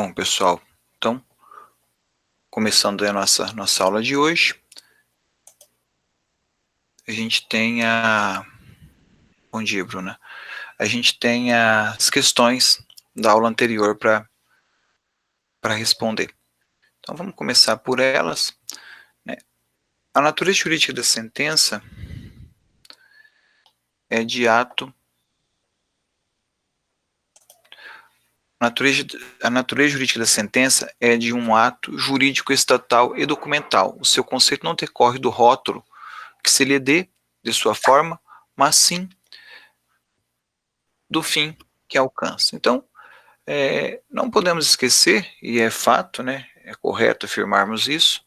Bom, pessoal, então, começando a nossa aula de hoje, a gente tem Bom dia, Bruna. A gente tem as questões da aula anterior para responder. Então, vamos começar por elas, né? A natureza jurídica da sentença é de ato... A natureza jurídica da sentença é de um ato jurídico estatal e documental. O seu conceito não decorre do rótulo que se lhe dê, de sua forma, mas sim do fim que alcança. Então, não podemos esquecer, e é fato, né, é correto afirmarmos isso,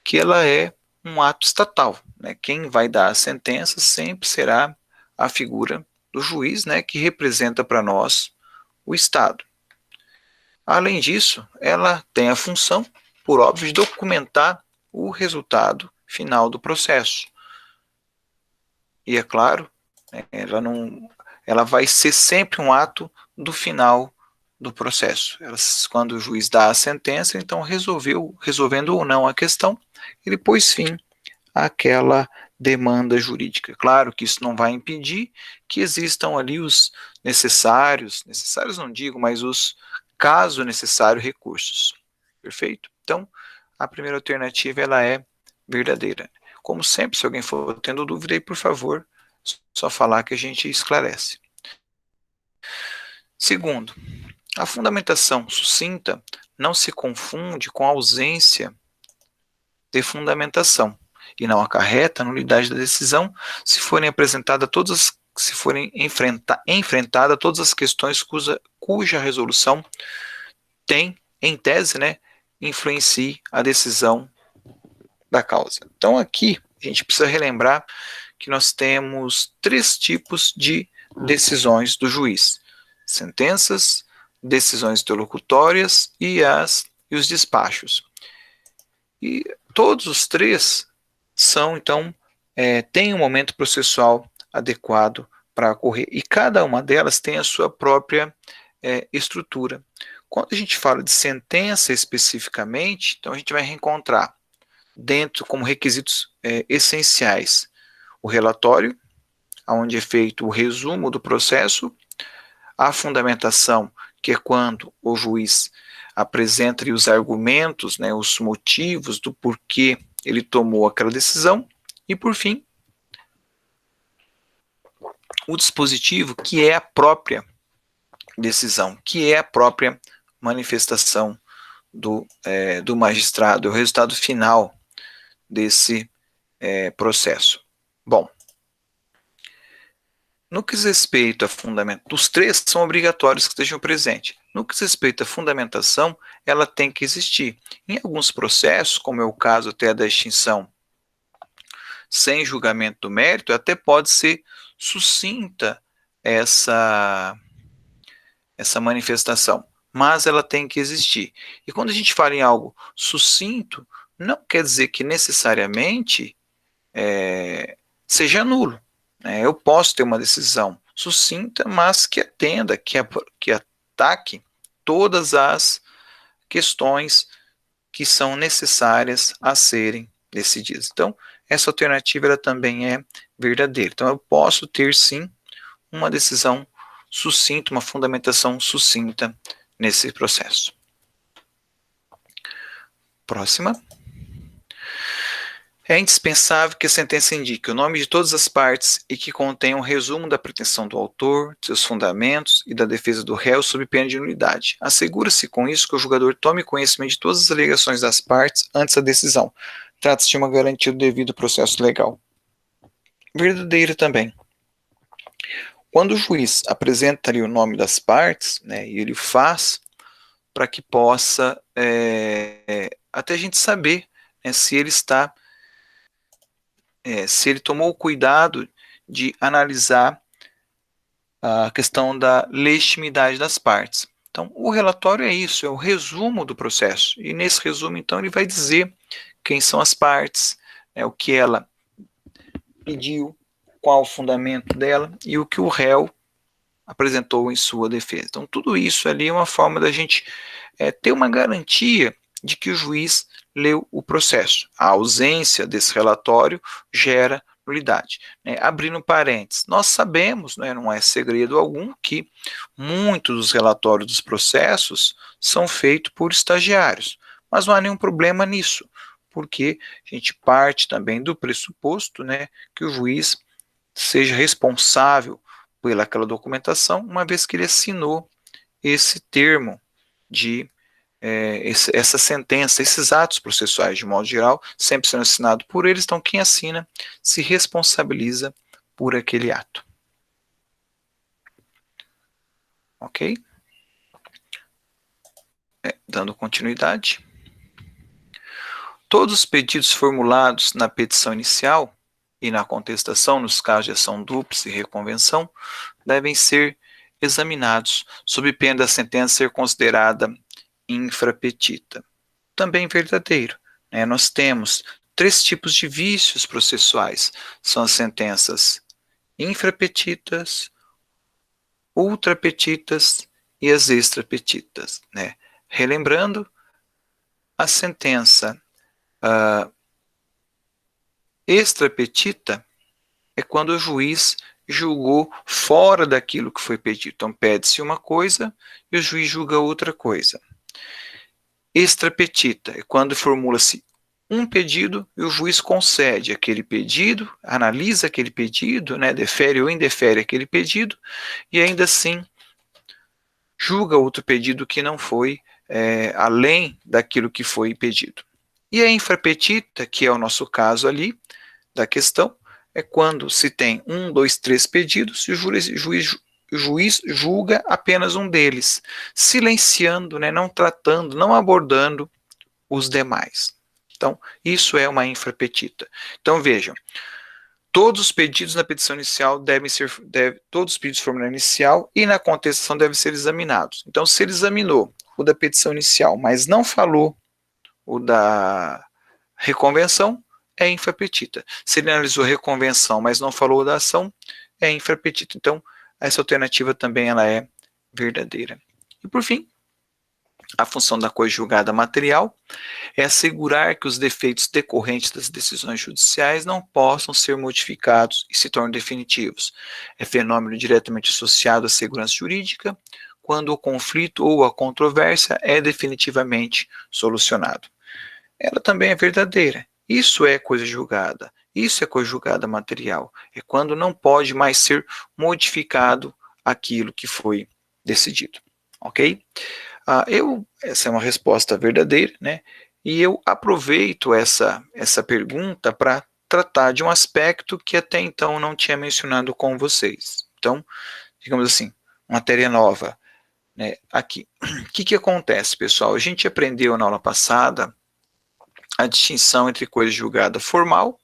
que ela é um ato estatal. Né? Quem vai dar a sentença sempre será a figura do juiz, né, que representa para nós o Estado. Além disso, ela tem a função, por óbvio, de documentar o resultado final do processo. E é claro, ela vai ser sempre um ato do final do processo. Quando o juiz dá a sentença, então resolvendo ou não a questão, ele pôs fim àquela demanda jurídica. Claro que isso não vai impedir que existam ali os necessários não digo, mas os, caso necessário, recursos. Perfeito? Então, a primeira alternativa ela é verdadeira. Como sempre, se alguém for tendo dúvida, aí, por favor, só falar que a gente esclarece. Segundo, a fundamentação sucinta não se confunde com a ausência de fundamentação e não acarreta a nulidade da decisão se forem apresentadas enfrentadas todas as questões cuja resolução tem, em tese, né, influencie a decisão da causa. Então aqui a gente precisa relembrar que nós temos 3 tipos de decisões do juiz: sentenças, decisões interlocutórias e os despachos. E todos os 3 são, então, têm um momento processual adequado para ocorrer, e cada uma delas tem a sua própria estrutura. Quando a gente fala de sentença especificamente, então a gente vai reencontrar dentro como requisitos essenciais o relatório, onde é feito o resumo do processo, a fundamentação, que é quando o juiz apresenta os argumentos, né, os motivos do porquê ele tomou aquela decisão, e por fim, o dispositivo, que é a própria decisão, que é a própria manifestação do magistrado, o resultado final desse processo. Bom, no que diz respeito a fundamento, os 3 são obrigatórios que estejam presentes. No que diz respeito à fundamentação, ela tem que existir. Em alguns processos, como é o caso até da extinção sem julgamento do mérito, até pode ser sucinta essa manifestação, mas ela tem que existir. E quando a gente fala em algo sucinto, não quer dizer que necessariamente seja nulo. Eu posso ter uma decisão sucinta, mas que atenda, que ataque todas as questões que são necessárias a serem decididas. Então, essa alternativa ela também é verdadeira. Então, eu posso ter, sim, uma decisão sucinta, uma fundamentação sucinta nesse processo. Próxima. É indispensável que a sentença indique o nome de todas as partes e que contenha um resumo da pretensão do autor, seus fundamentos e da defesa do réu sob pena de nulidade. Assegura-se com isso que o julgador tome conhecimento de todas as alegações das partes antes da decisão. Trata-se de uma garantia do devido processo legal. Verdadeira também. Quando o juiz apresenta ali o nome das partes, né, e ele faz para que possa até a gente saber, né, se ele está se ele tomou o cuidado de analisar a questão da legitimidade das partes. Então, o relatório é isso, é o resumo do processo. E nesse resumo, então, ele vai dizer quem são as partes, o que ela pediu, qual o fundamento dela e o que o réu apresentou em sua defesa. Então, tudo isso ali é uma forma da gente ter uma garantia de que o juiz leu o processo. A ausência desse relatório gera nulidade. Né? Abrindo parênteses, nós sabemos, né, não é segredo algum, que muitos dos relatórios dos processos são feitos por estagiários, mas não há nenhum problema nisso, porque a gente parte também do pressuposto, né, que o juiz seja responsável pelaquela documentação, uma vez que ele assinou esse termo de essa sentença, esses atos processuais, de modo geral, sempre sendo assinado por eles, então quem assina se responsabiliza por aquele ato. Ok? Dando continuidade. Todos os pedidos formulados na petição inicial e na contestação, nos casos de ação dupla e reconvenção, devem ser examinados, sob pena da sentença ser considerada infrapetita. Também verdadeiro. Né? Nós temos 3 tipos de vícios processuais. São as sentenças infrapetitas, ultrapetitas e as extrapetitas. Né? Relembrando, a sentença extrapetita é quando o juiz julgou fora daquilo que foi pedido. Então, pede-se uma coisa e o juiz julga outra coisa. Extrapetita é quando formula-se um pedido e o juiz concede aquele pedido, analisa aquele pedido, né, defere ou indefere aquele pedido, e ainda assim julga outro pedido que não foi além daquilo que foi pedido. E a infrapetita, que é o nosso caso ali da questão, é quando se tem 1, 2, 3 pedidos e o juiz julga apenas um deles, silenciando, né, não tratando, não abordando os demais. Então, isso é uma infrapetita. Então, vejam, todos os pedidos na petição inicial todos os pedidos formulados inicial e na contestação devem ser examinados. Então, se ele examinou o da petição inicial, mas não falou o da reconvenção, é infrapetita. Se ele analisou a reconvenção, mas não falou da ação, é infrapetita. Então, essa alternativa também ela é verdadeira. E por fim, a função da coisa julgada material é assegurar que os defeitos decorrentes das decisões judiciais não possam ser modificados e se tornem definitivos. É fenômeno diretamente associado à segurança jurídica, quando o conflito ou a controvérsia é definitivamente solucionado. Ela também é verdadeira. Isso é coisa julgada. Isso é coisa julgada material. É quando não pode mais ser modificado aquilo que foi decidido. Ok? Essa é uma resposta verdadeira, né? E eu aproveito essa pergunta para tratar de um aspecto que até então não tinha mencionado com vocês. Então, digamos assim, matéria nova, né? Aqui. O que acontece, pessoal? A gente aprendeu na aula passada a distinção entre coisa julgada formal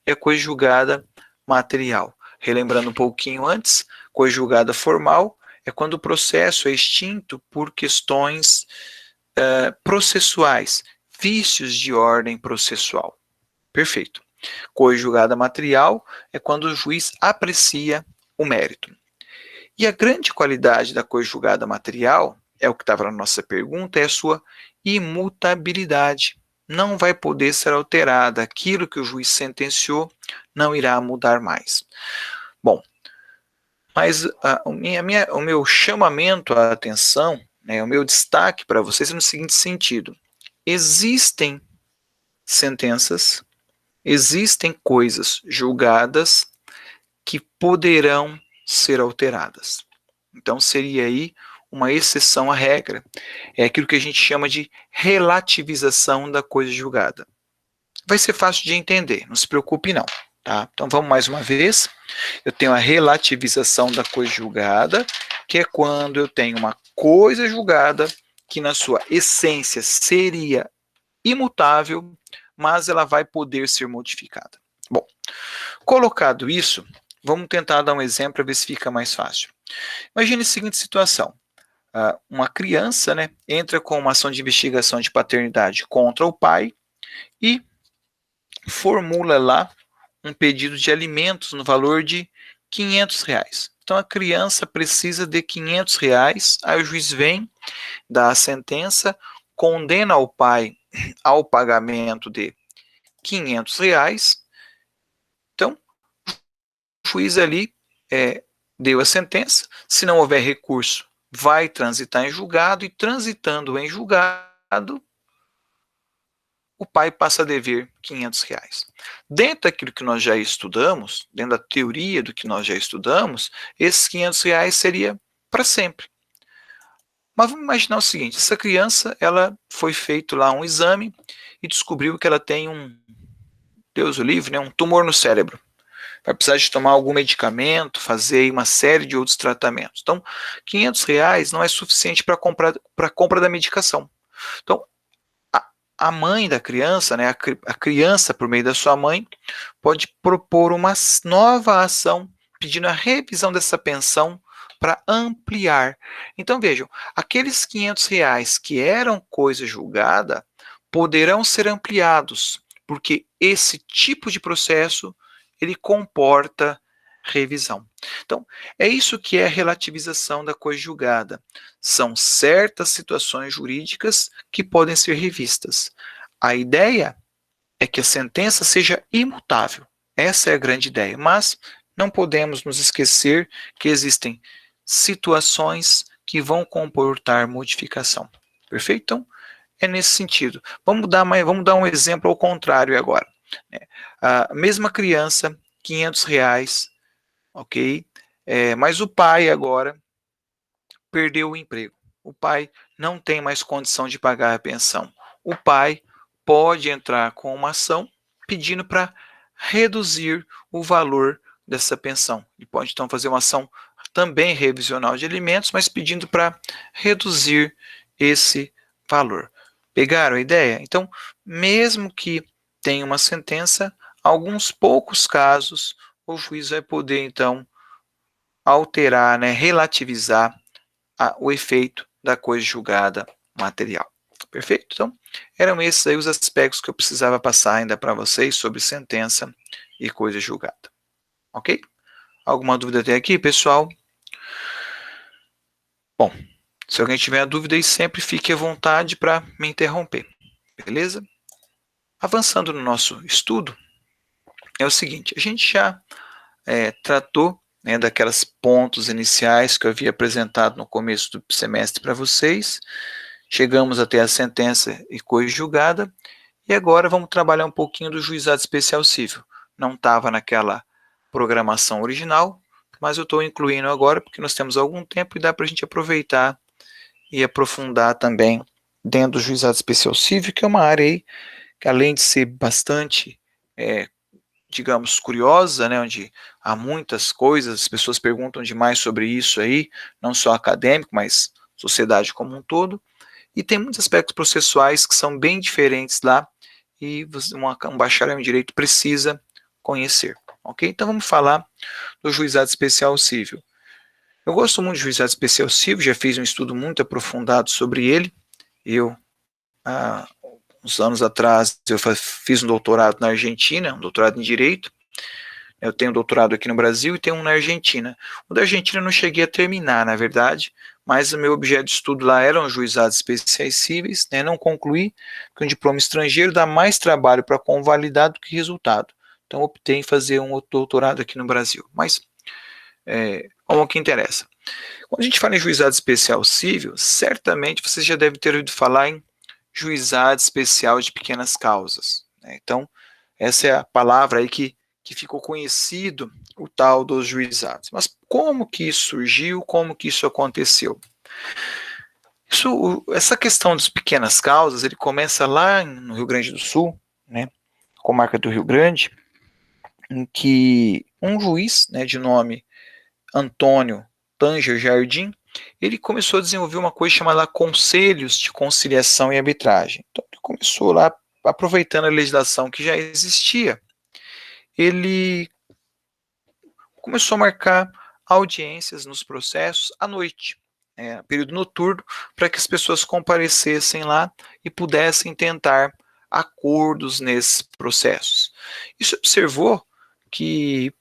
e a coisa julgada material. Relembrando um pouquinho antes, coisa julgada formal é quando o processo é extinto por questões processuais, vícios de ordem processual. Perfeito. Coisa julgada material é quando o juiz aprecia o mérito. E a grande qualidade da coisa julgada material, é o que estava na nossa pergunta, é a sua imutabilidade. Não vai poder ser alterada. Aquilo que o juiz sentenciou não irá mudar mais. Bom, mas o meu chamamento à atenção, né, o meu destaque para vocês é no seguinte sentido. Existem sentenças, existem coisas julgadas que poderão ser alteradas. Então, seria aí uma exceção à regra. É aquilo que a gente chama de relativização da coisa julgada. Vai ser fácil de entender, não se preocupe não. Tá? Então, vamos mais uma vez. Eu tenho a relativização da coisa julgada, que é quando eu tenho uma coisa julgada que na sua essência seria imutável, mas ela vai poder ser modificada. Bom, colocado isso, vamos tentar dar um exemplo para ver se fica mais fácil. Imagine a seguinte situação. Uma criança, né, entra com uma ação de investigação de paternidade contra o pai e formula lá um pedido de alimentos no valor de R$500. Então a criança precisa de R$ 500, aí o juiz vem, dá a sentença, condena o pai ao pagamento de R$ 500. Então o juiz ali deu a sentença, se não houver recurso, vai transitar em julgado, e transitando em julgado, o pai passa a dever R$ 500. Dentro daquilo que nós já estudamos, dentro da teoria do que nós já estudamos, esses R$ 500 seria para sempre. Mas vamos imaginar o seguinte, essa criança, ela foi feito lá um exame e descobriu que ela tem Deus o livre, um tumor no cérebro. Vai precisar de tomar algum medicamento, fazer uma série de outros tratamentos. Então, R$ 500 não é suficiente para a compra da medicação. Então, a mãe da criança, a criança, por meio da sua mãe, pode propor uma nova ação pedindo a revisão dessa pensão para ampliar. Então, vejam, aqueles R$ 500 que eram coisa julgada poderão ser ampliados, porque esse tipo de processo ele comporta revisão. Então, é isso que é a relativização da coisa julgada. São certas situações jurídicas que podem ser revistas. A ideia é que a sentença seja imutável. Essa é a grande ideia. Mas não podemos nos esquecer que existem situações que vão comportar modificação. Perfeito? Então, é nesse sentido. Vamos dar um exemplo ao contrário agora. A mesma criança, R$ 500, ok? Mas o pai agora perdeu o emprego. O pai não tem mais condição de pagar a pensão. O pai pode entrar com uma ação pedindo para reduzir o valor dessa pensão. Ele pode então fazer uma ação também revisional de alimentos, mas pedindo para reduzir esse valor. Pegaram a ideia? Então, mesmo que tenha uma sentença, alguns poucos casos, o juiz vai poder então alterar, relativizar o efeito da coisa julgada material. Perfeito? Então, eram esses aí os aspectos que eu precisava passar ainda para vocês sobre sentença e coisa julgada. Ok? Alguma dúvida até aqui, pessoal? Bom, se alguém tiver dúvida, aí sempre fique à vontade para me interromper. Beleza? Avançando no nosso estudo, é o seguinte, a gente já tratou daquelas pontos iniciais que eu havia apresentado no começo do semestre para vocês, chegamos até a sentença e coisa julgada, e agora vamos trabalhar um pouquinho do juizado especial civil. Não estava naquela programação original, mas eu estou incluindo agora porque nós temos algum tempo e dá para a gente aproveitar e aprofundar também dentro do juizado especial civil, que é uma área aí que, além de ser bastante digamos, curiosa, onde há muitas coisas, as pessoas perguntam demais sobre isso aí, não só acadêmico, mas sociedade como um todo, e tem muitos aspectos processuais que são bem diferentes lá, e um bacharel em direito precisa conhecer, ok? Então vamos falar do juizado especial civil. Eu gosto muito do juizado especial civil, já fiz um estudo muito aprofundado sobre ele, há uns anos atrás, eu fiz um doutorado na Argentina, um doutorado em Direito. Eu tenho um doutorado aqui no Brasil e tenho um na Argentina. O da Argentina eu não cheguei a terminar, na verdade, mas o meu objeto de estudo lá eram juizados especiais cíveis, não concluí, porque um diploma estrangeiro dá mais trabalho para convalidar do que resultado. Então optei em fazer um outro doutorado aqui no Brasil. Mas, como que interessa? Quando a gente fala em juizado especial cível, certamente você já deve ter ouvido falar em juizado especial de pequenas causas. Então, essa é a palavra aí que ficou conhecido, o tal dos juizados. Mas como que isso surgiu, como que isso aconteceu? Essa questão das pequenas causas, ele começa lá no Rio Grande do Sul, comarca do Rio Grande, em que um juiz, de nome Antônio Tanger Jardim, ele começou a desenvolver uma coisa chamada conselhos de conciliação e arbitragem. Então, ele começou lá, aproveitando a legislação que já existia, ele começou a marcar audiências nos processos à noite, período noturno, para que as pessoas comparecessem lá e pudessem tentar acordos nesses processos. Isso observou que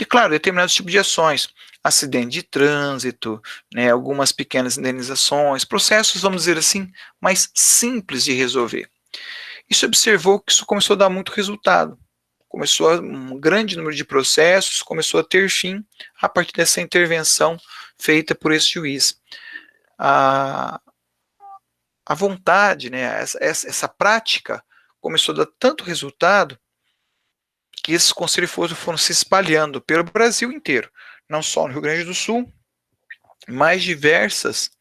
claro, determinados tipos de ações, acidente de trânsito, né, algumas pequenas indenizações, processos, vamos dizer assim, mais simples de resolver. Isso observou que isso começou a dar muito resultado. Um grande número de processos começou a ter fim a partir dessa intervenção feita por esse juiz. A, a vontade, né, essa prática começou a dar tanto resultado que esses conselhos foram se espalhando pelo Brasil inteiro, não só no Rio Grande do Sul, mas diversos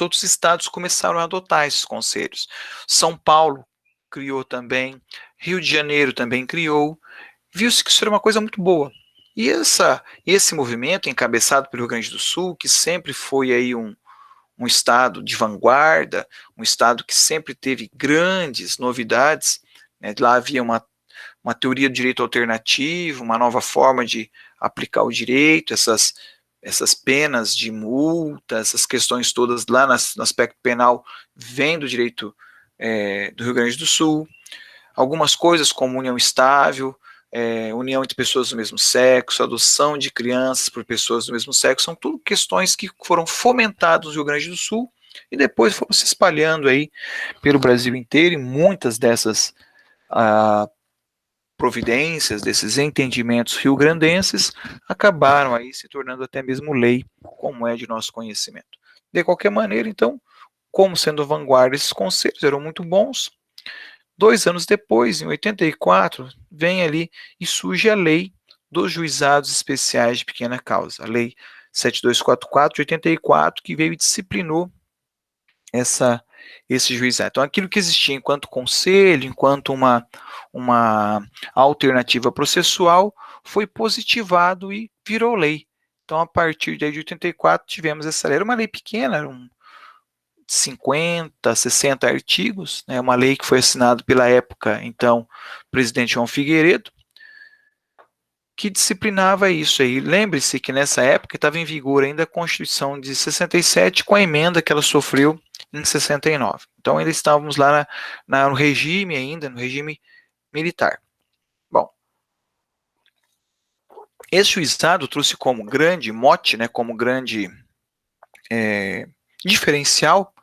outros estados começaram a adotar esses conselhos. São Paulo criou também, Rio de Janeiro também criou, viu-se que isso era uma coisa muito boa. E esse movimento, encabeçado pelo Rio Grande do Sul, que sempre foi aí um estado de vanguarda, um estado que sempre teve grandes novidades, né? Lá havia uma teoria do direito alternativo, uma nova forma de aplicar o direito, essas penas de multa, essas questões todas lá no aspecto penal vêm do direito do Rio Grande do Sul. Algumas coisas como união estável, união entre pessoas do mesmo sexo, adoção de crianças por pessoas do mesmo sexo, são tudo questões que foram fomentadas no Rio Grande do Sul e depois foram se espalhando aí pelo Brasil inteiro, e muitas dessas providências, desses entendimentos rio-grandenses, acabaram aí se tornando até mesmo lei, como é de nosso conhecimento. De qualquer maneira, então, como sendo vanguarda, esses conselhos eram muito bons. 2 anos depois, em 84, vem ali e surge a lei dos juizados especiais de pequena causa, a lei 7244 de 84, que veio e disciplinou esse juizado. Então, aquilo que existia enquanto conselho, enquanto uma alternativa processual, foi positivado e virou lei. Então, a partir de 84, tivemos essa lei. Era uma lei pequena, eram 50, 60 artigos, né, uma lei que foi assinada pela época, então, presidente João Figueiredo, que disciplinava isso aí. Lembre-se que nessa época estava em vigor ainda a Constituição de 67, com a emenda que ela sofreu em 69. Então, ainda estávamos lá no regime ainda, no regime militar. Bom, esse juizado trouxe como grande mote, né, como grande diferencial,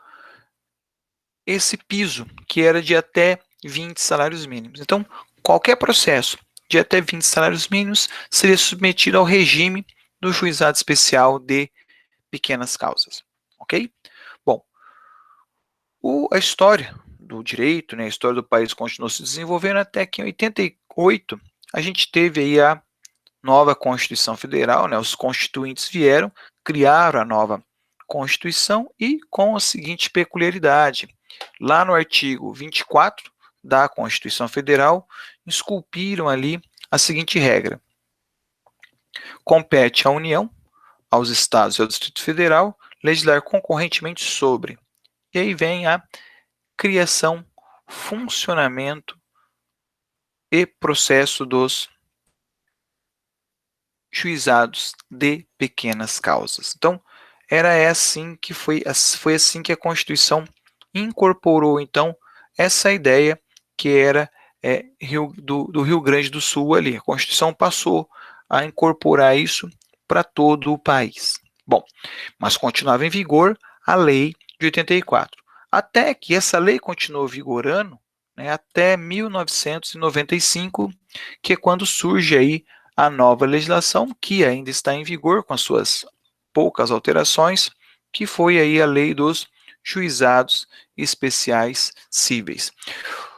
esse piso, que era de até 20 salários mínimos. Então, qualquer processo de até 20 salários mínimos seria submetido ao regime do juizado especial de pequenas causas, ok? Bom, a história do direito, né, a história do país continuou se desenvolvendo até que em 88 a gente teve aí a nova Constituição Federal, né, os constituintes vieram, criaram a nova Constituição e com a seguinte peculiaridade, lá no artigo 24 da Constituição Federal, esculpiram ali a seguinte regra: compete à União, aos Estados e ao Distrito Federal legislar concorrentemente sobre. E aí vem a criação, funcionamento e processo dos juizados de pequenas causas. Então, era assim que foi assim que a Constituição incorporou, então, essa ideia que era do Rio Grande do Sul ali. A Constituição passou a incorporar isso para todo o país. Bom, mas continuava em vigor a lei de 84. Até que essa lei continuou vigorando, né, até 1995, que é quando surge aí a nova legislação, que ainda está em vigor com as suas poucas alterações, que foi aí a lei dos juizados especiais cíveis.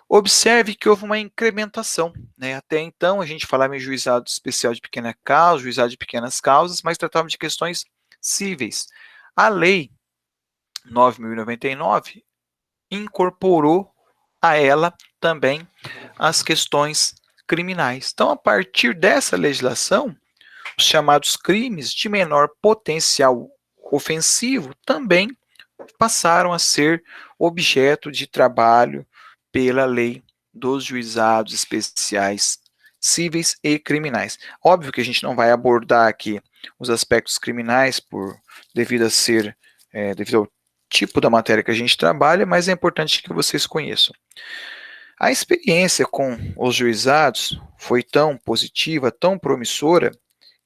Observe que houve uma incrementação, né? Até então a gente falava em juizado especial de pequena causa, juizado de pequenas causas, mas tratava de questões cíveis. A lei 9.099 incorporou a ela também as questões criminais. Então, a partir dessa legislação, os chamados crimes de menor potencial ofensivo também passaram a ser objeto de trabalho pela lei dos juizados especiais cíveis e criminais. Óbvio que a gente não vai abordar aqui os aspectos criminais devido ao tipo da matéria que a gente trabalha, mas é importante que vocês conheçam. A experiência com os juizados foi tão positiva, tão promissora,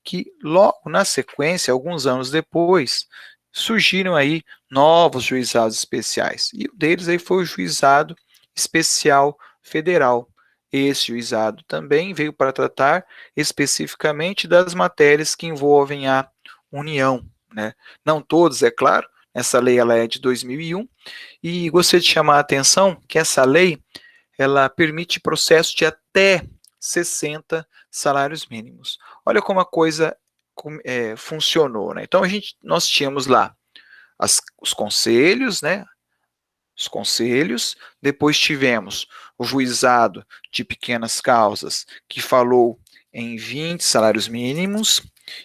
que logo na sequência, alguns anos depois, surgiram aí novos juizados especiais. E um deles aí foi o Juizado Especial Federal. Esse juizado também veio para tratar especificamente das matérias que envolvem a União, né? Não todos, é claro. Essa lei ela é de 2001 e gostaria de chamar a atenção que essa lei ela permite processo de até 60 salários mínimos. Olha como a coisa funcionou, né? Então nós tínhamos lá os conselhos, né? Os conselhos, depois tivemos o juizado de pequenas causas, que falou em 20 salários mínimos.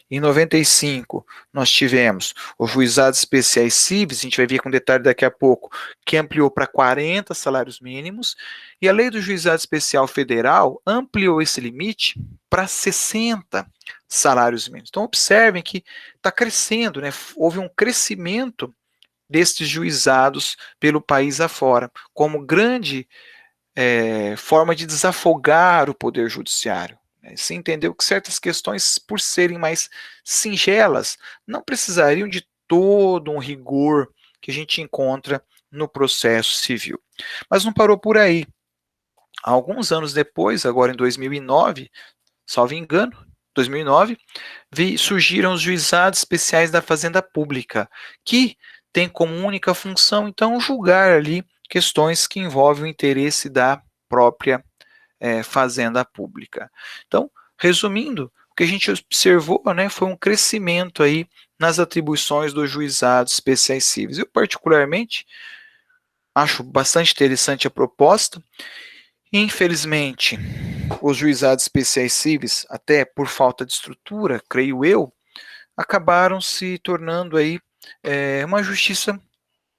Em 95, nós tivemos os juizados especiais cíveis, a gente vai ver com detalhe daqui a pouco, que ampliou para 40 salários mínimos, e a lei do juizado especial federal ampliou esse limite para 60 salários mínimos. Então, observem que está crescendo, né? Houve um crescimento destes juizados pelo país afora, como grande forma de desafogar o poder judiciário. Se entendeu que certas questões, por serem mais singelas, não precisariam de todo um rigor que a gente encontra no processo civil. Mas não parou por aí. Alguns anos depois, agora em 2009, salvo engano, 2009, surgiram os juizados especiais da Fazenda Pública, que tem como única função, então, julgar ali questões que envolvem o interesse da própria fazenda pública. Então, resumindo, o que a gente observou, né, foi um crescimento aí nas atribuições dos juizados especiais cíveis. Eu, particularmente, acho bastante interessante a proposta. Infelizmente, os juizados especiais cíveis, até por falta de estrutura, creio eu, acabaram se tornando aí uma justiça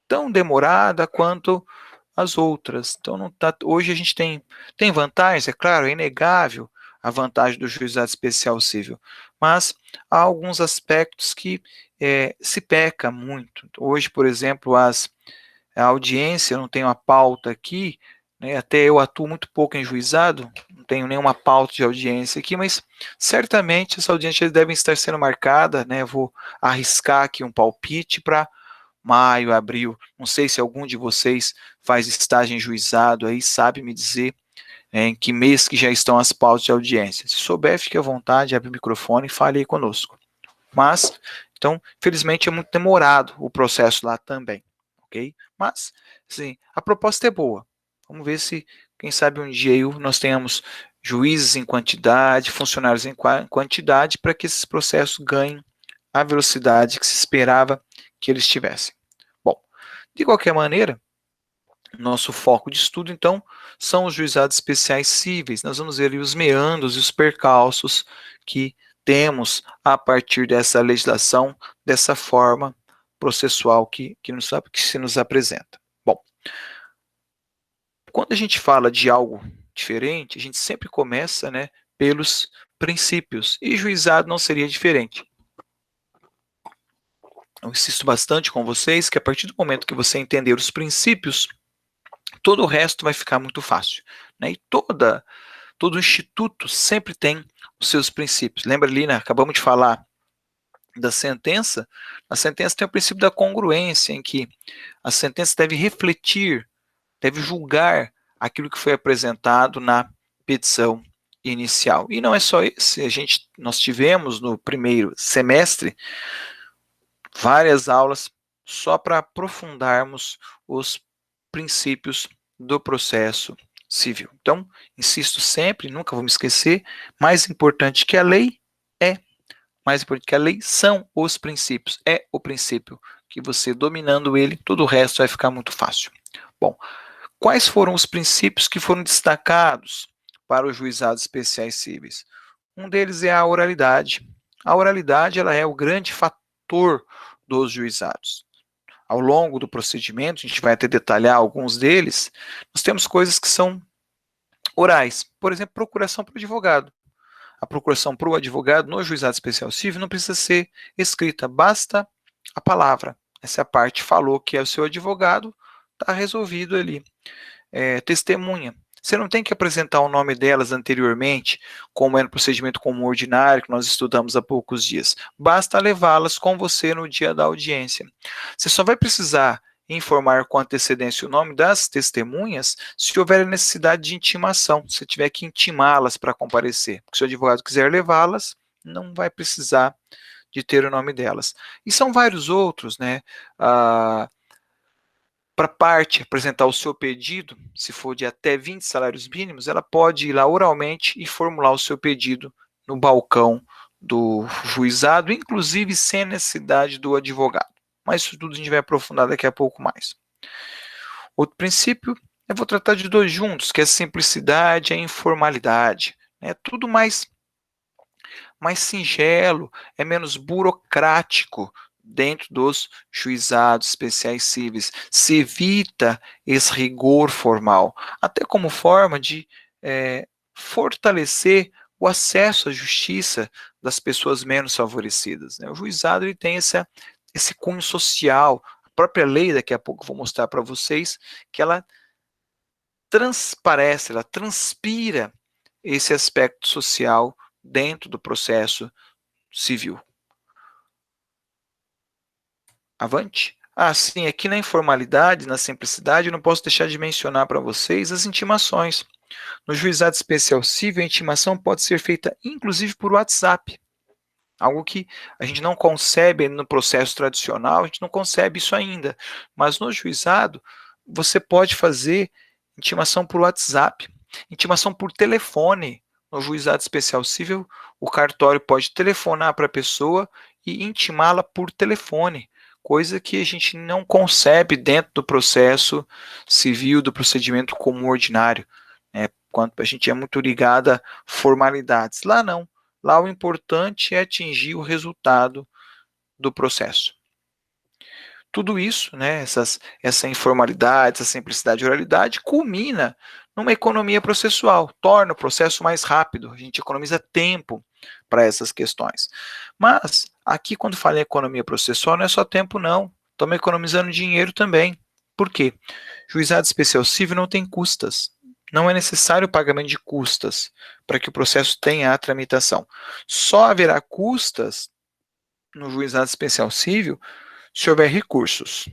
tão demorada quanto as outras. Então, não tá, hoje a gente tem vantagens, é claro, é inegável a vantagem do juizado especial civil, mas há alguns aspectos que se peca muito. Hoje, por exemplo, a audiência, eu não tenho a pauta aqui, né, até eu atuo muito pouco em juizado, não tenho nenhuma pauta de audiência aqui, mas certamente essa audiência devem estar sendo marcada, né, vou arriscar aqui um palpite para maio, abril, não sei se algum de vocês faz estágio em juizado aí, sabe me dizer em que mês que já estão as pautas de audiência. Se souber, fique à vontade, abre o microfone e fale aí conosco. Mas, então, infelizmente é muito demorado o processo lá também, ok? Mas, sim, a proposta é boa. Vamos ver se, quem sabe um dia aí nós tenhamos juízes em quantidade, funcionários em quantidade, para que esses processos ganhem a velocidade que se esperava que eles tivessem. Bom, de qualquer maneira, nosso foco de estudo, então, são os juizados especiais cíveis. Nós vamos ver ali os meandros e os percalços que temos a partir dessa legislação, dessa forma processual que se nos apresenta. Bom, quando a gente fala de algo diferente, a gente sempre começa, né, pelos princípios, e juizado não seria diferente. Eu insisto bastante com vocês que a partir do momento que você entender os princípios, todo o resto vai ficar muito fácil, né? E todo instituto sempre tem os seus princípios. Lembra ali, né? Acabamos de falar da sentença. A sentença tem o princípio da congruência, em que a sentença deve refletir, deve julgar aquilo que foi apresentado na petição inicial. E não é só esse. Nós tivemos no primeiro semestre várias aulas só para aprofundarmos os princípios do processo civil. Então, insisto sempre, nunca vou me esquecer, mais importante que a lei é, mais importante que a lei são os princípios. É o princípio que você dominando ele, todo o resto vai ficar muito fácil. Bom, quais foram os princípios que foram destacados para os juizados especiais cíveis? Um deles é a oralidade. A oralidade ela é o grande fator dos juizados. Ao longo do procedimento, a gente vai até detalhar alguns deles, nós temos coisas que são orais. Por exemplo, procuração para o advogado. A procuração para o advogado no juizado especial civil não precisa ser escrita, basta a palavra. Essa parte falou que é o seu advogado, está resolvido ali. Testemunha. Você não tem que apresentar o nome delas anteriormente, como é no procedimento comum ordinário que nós estudamos há poucos dias. Basta levá-las com você no dia da audiência. Você só vai precisar informar com antecedência o nome das testemunhas se houver necessidade de intimação, se tiver que intimá-las para comparecer. Porque se o advogado quiser levá-las, não vai precisar de ter o nome delas. E são vários outros, né? Para a parte apresentar o seu pedido, se for de até 20 salários mínimos, ela pode ir lá oralmente e formular o seu pedido no balcão do juizado, inclusive sem necessidade do advogado. Mas isso tudo a gente vai aprofundar daqui a pouco mais. Outro princípio, eu vou tratar de dois juntos, que é a simplicidade e a informalidade. É tudo mais singelo, é menos burocrático dentro dos juizados especiais cíveis. Se evita esse rigor formal, até como forma de fortalecer o acesso à justiça das pessoas menos favorecidas. Né? O juizado ele tem esse cunho social. A própria lei, daqui a pouco eu vou mostrar para vocês, que ela transparece, ela transpira esse aspecto social dentro do processo civil. Avante. Sim, aqui na informalidade, na simplicidade, eu não posso deixar de mencionar para vocês as intimações. No juizado especial civil, a intimação pode ser feita inclusive por WhatsApp. Algo que a gente não concebe no processo tradicional, a gente não concebe isso ainda. Mas no juizado, você pode fazer intimação por WhatsApp, intimação por telefone. No juizado especial civil, o cartório pode telefonar para a pessoa e intimá-la por telefone, coisa que a gente não concebe dentro do processo civil, do procedimento comum ordinário, né? Quando a gente é muito ligado a formalidades. Lá não. Lá o importante é atingir o resultado do processo. Tudo isso, né, essa informalidade, essa simplicidade e oralidade, culmina numa economia processual, torna o processo mais rápido, a gente economiza tempo para essas questões. Mas, aqui quando fala em economia processual, não é só tempo não, estamos economizando dinheiro também. Por quê? Juizado especial civil não tem custas, não é necessário o pagamento de custas para que o processo tenha a tramitação. Só haverá custas no juizado especial civil se houver recursos.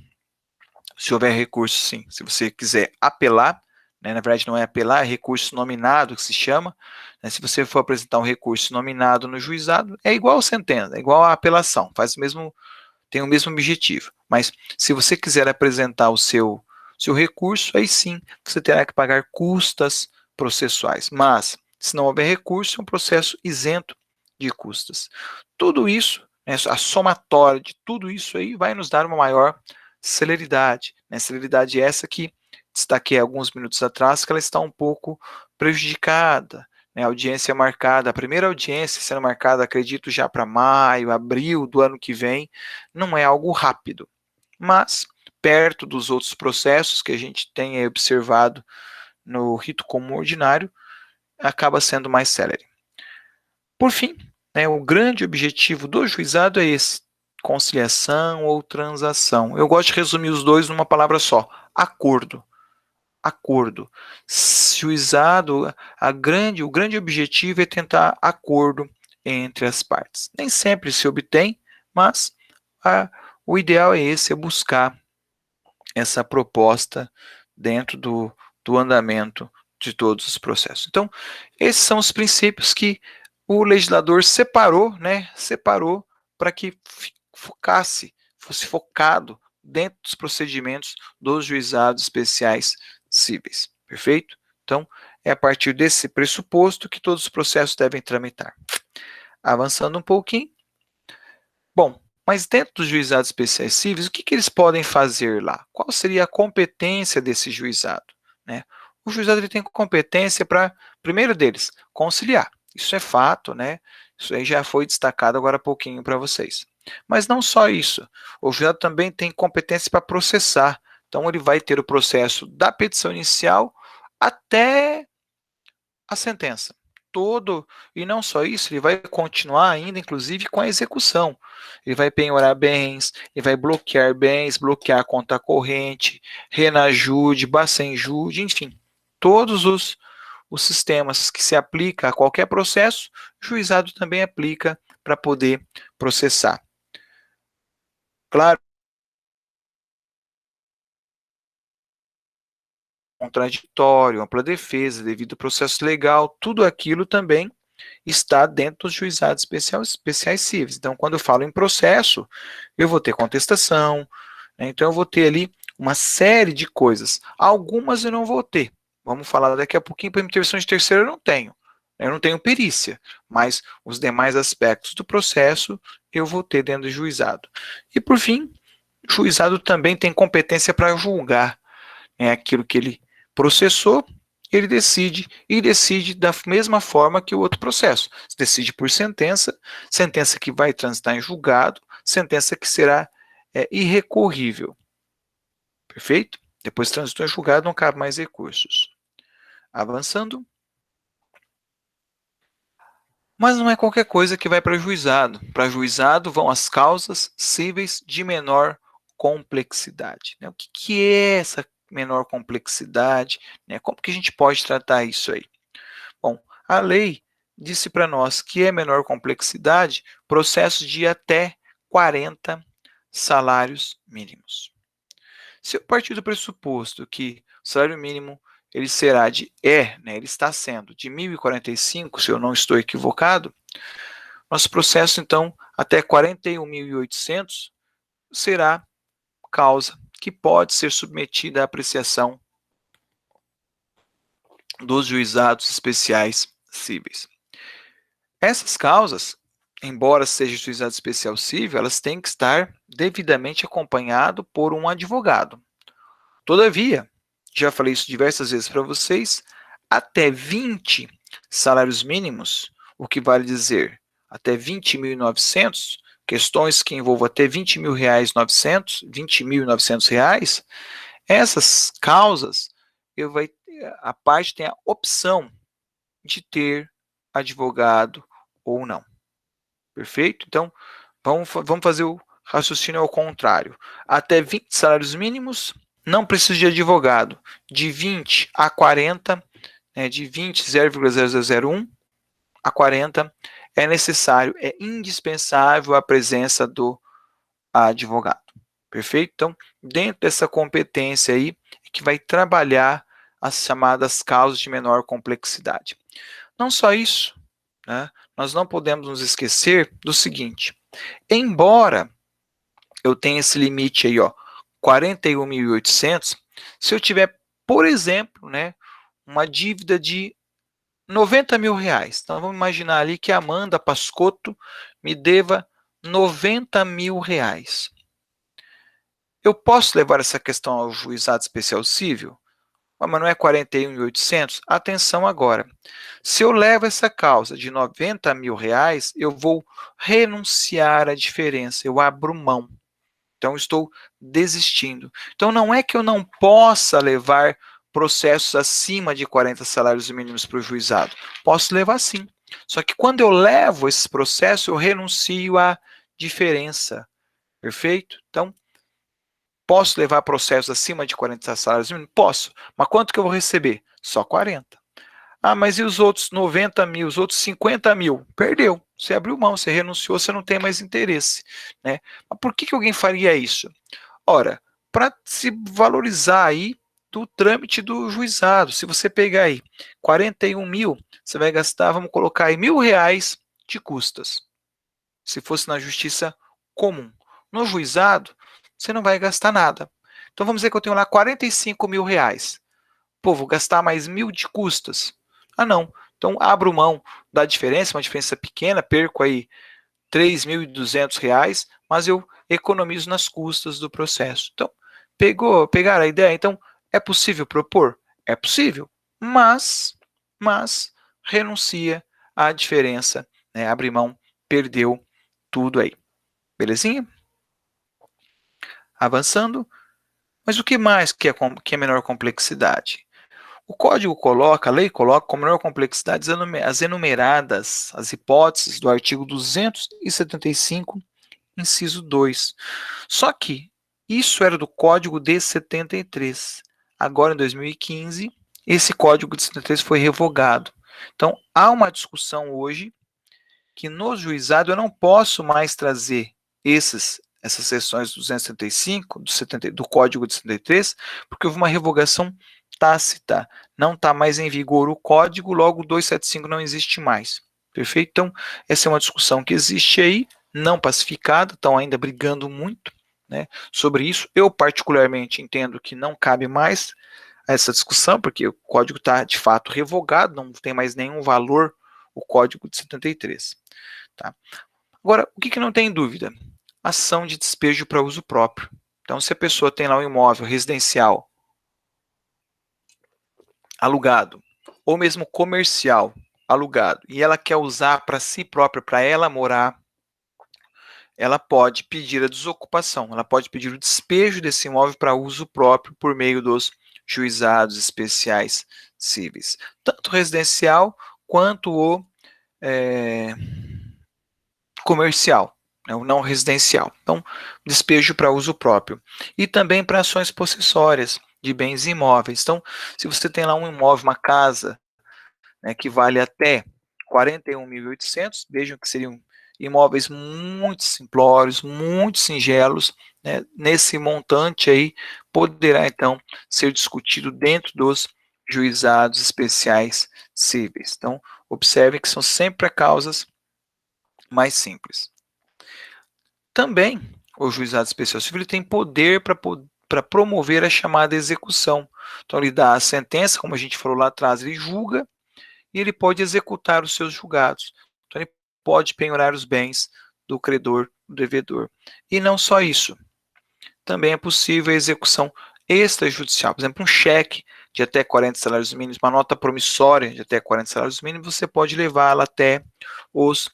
Se houver recursos, sim. Se você quiser apelar, né, na verdade não é apelar, é recurso nominado que se chama. Né, se você for apresentar um recurso nominado no juizado, é igual a sentença, é igual a apelação, tem o mesmo objetivo. Mas se você quiser apresentar o seu recurso, aí sim você terá que pagar custas processuais. Mas, se não houver recurso, é um processo isento de custas. Tudo isso, né, a somatória de tudo isso aí vai nos dar uma maior celeridade. Né? Celeridade essa que destaquei alguns minutos atrás, que ela está um pouco prejudicada. Né? A audiência marcada, a primeira audiência sendo marcada, acredito, já para maio, abril do ano que vem, não é algo rápido. Mas, perto dos outros processos que a gente tem observado no rito comum ordinário, acaba sendo mais célere. Por fim, né, o grande objetivo do juizado é esse: conciliação ou transação. Eu gosto de resumir os dois numa palavra só: acordo. Acordo. Juizado, o grande objetivo é tentar acordo entre as partes. Nem sempre se obtém, mas o ideal é esse, é buscar essa proposta dentro do andamento de todos os processos. Então, esses são os princípios que o legislador separou, né? Separou para que fosse focado dentro dos procedimentos dos juizados especiais cíveis. Perfeito? Então, é a partir desse pressuposto que todos os processos devem tramitar. Avançando um pouquinho. Bom, mas dentro dos juizados especiais cíveis, o que eles podem fazer lá? Qual seria a competência desse juizado? Né? O juizado ele tem competência para, primeiro deles, conciliar. Isso é fato, né? Isso aí já foi destacado agora há pouquinho para vocês. Mas não só isso. O juizado também tem competência para processar. Então, ele vai ter o processo da petição inicial até a sentença. E não só isso, ele vai continuar ainda, inclusive, com a execução. Ele vai penhorar bens, ele vai bloquear bens, bloquear conta corrente, renajude, bacenjude, enfim. todos os sistemas que se aplica a qualquer processo, o juizado também aplica para poder processar. Claro, contraditório, ampla defesa, devido ao processo legal, tudo aquilo também está dentro dos juizados especiais cíveis. Então, quando eu falo em processo, eu vou ter contestação, né? Então eu vou ter ali uma série de coisas. Algumas eu não vou ter. Vamos falar daqui a pouquinho, para intervenção de terceiro eu não tenho perícia, mas os demais aspectos do processo eu vou ter dentro do juizado. E por fim, o juizado também tem competência para julgar, né, aquilo que ele processou, ele decide, e decide da mesma forma que o outro processo. Decide por sentença, sentença que vai transitar em julgado, sentença que será irrecorrível. Perfeito? Depois transitou em julgado, não cabe mais recursos. Avançando. Mas não é qualquer coisa que vai para juizado. Para juizado vão as causas cíveis de menor complexidade. O que é essa menor complexidade? Como que a gente pode tratar isso aí? Bom, a lei disse para nós que é menor complexidade processos de até 40 salários mínimos. Se eu partir do pressuposto que o salário mínimo ele será ele está sendo de 1.045, se eu não estou equivocado, nosso processo, então, até 41.800 será causa que pode ser submetida à apreciação dos juizados especiais cíveis. Essas causas, embora seja juizado especial cível, elas têm que estar devidamente acompanhado por um advogado. Todavia, já falei isso diversas vezes para vocês, até 20 salários mínimos, o que vale dizer até 20.900, questões que envolvam até 20.900 reais, essas causas, a parte tem a opção de ter advogado ou não. Perfeito? Então, vamos fazer o raciocínio ao contrário. Até 20 salários mínimos, não precisa de advogado. De 20 a 40, de 20, 0,0001 a 40, é necessário, é indispensável a presença do advogado. Perfeito? Então, dentro dessa competência aí, é que vai trabalhar as chamadas causas de menor complexidade. Não só isso, né? Nós não podemos nos esquecer do seguinte: embora eu tenha esse limite aí, ó, 41.800, se eu tiver, por exemplo, uma dívida de 90 mil reais, então vamos imaginar ali que a Amanda Pascotto me deva 90 mil reais. Eu posso levar essa questão ao juizado especial cível? Mas não é 41.800? Atenção agora. Se eu levo essa causa de 90 mil reais, eu vou renunciar à diferença, eu abro mão. Então, estou desistindo. Então, não é que eu não possa levar processos acima de 40 salários mínimos para o juizado. Posso levar sim. Só que quando eu levo esse processo, eu renuncio à diferença. Perfeito? Então, posso levar processos acima de 40 salários mínimos? Posso. Mas quanto que eu vou receber? Só 40. Ah, mas e os outros 90 mil, os outros 50 mil? Perdeu. Você abriu mão, você renunciou, você não tem mais interesse. Mas por que alguém faria isso? Ora, para se valorizar aí do trâmite do juizado. Se você pegar aí 41 mil, você vai gastar, vamos colocar aí R$ 1.000 de custas. Se fosse na justiça comum. No juizado, você não vai gastar nada. Então vamos dizer que eu tenho lá 45 mil reais. Pô, vou gastar mais 1.000 de custas. Ah, não. Então abro mão da diferença, uma diferença pequena, perco aí R$ 3.200, mas eu economizo nas custas do processo. Então, pegaram a ideia? Então, é possível propor? É possível, mas renuncia à diferença, abre mão, perdeu tudo aí. Belezinha? Avançando. Mas o que mais que é menor complexidade? O código coloca, a lei coloca como menor complexidade as enumeradas, as hipóteses do artigo 275, inciso 2. Só que isso era do Código de 73. Agora, em 2015, esse Código de 63 foi revogado. Então, há uma discussão hoje que no juizado eu não posso mais trazer essas seções 275 do Código de 63, porque houve uma revogação tácita, não está mais em vigor o código, logo o 275 não existe mais. Perfeito? Então, essa é uma discussão que existe aí, não pacificada, estão ainda brigando muito, né, sobre isso. Eu, particularmente, entendo que não cabe mais essa discussão, porque o código está, de fato, revogado, não tem mais nenhum valor o Código de 73. Tá? Agora, o que não tem dúvida? Ação de despejo para uso próprio. Então, se a pessoa tem lá um imóvel residencial alugado, ou mesmo comercial alugado, e ela quer usar para si própria, para ela morar, ela pode pedir a desocupação, ela pode pedir o despejo desse imóvel para uso próprio por meio dos juizados especiais cíveis, tanto residencial quanto o comercial, né, o não residencial. Então, despejo para uso próprio. E também para ações possessórias de bens imóveis. Então, se você tem lá um imóvel, uma casa, né, que vale até 41.800, vejam que seriam imóveis muito simplórios, muito singelos, né, nesse montante aí, poderá então ser discutido dentro dos juizados especiais cíveis. Então, observe que são sempre causas mais simples. Também, o juizado especial civil tem poder para promover a chamada execução. Então, ele dá a sentença, como a gente falou lá atrás, ele julga e ele pode executar os seus julgados. Então, ele pode penhorar os bens do credor, do devedor. E não só isso, também é possível a execução extrajudicial. Por exemplo, um cheque de até 40 salários mínimos, uma nota promissória de até 40 salários mínimos, você pode levá-la até os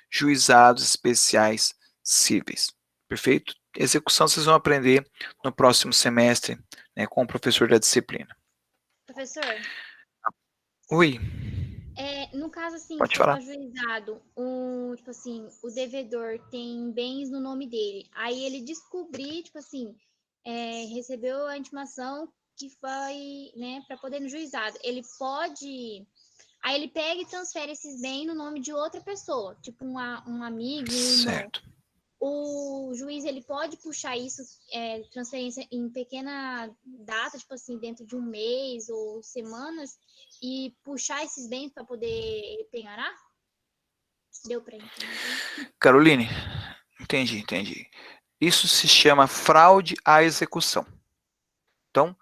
juizados especiais cíveis. Perfeito? Execução vocês vão aprender no próximo semestre, né, com o professor da disciplina. Professor, Oi, no caso assim pode que o falar. ajuizado, tipo assim, o devedor tem bens no nome dele, aí ele descobrir, tipo assim, recebeu a intimação que foi, né, para poder ir no juizado, ele pode, aí ele pega e transfere esses bens no nome de outra pessoa, tipo um amigo, um irmão. Certo. O juiz ele pode puxar isso, transferência em pequena data, tipo assim, dentro de um mês ou semanas, e puxar esses bens para poder penhorar? Deu para entender? Caroline, entendi. Isso se chama fraude à execução. Então,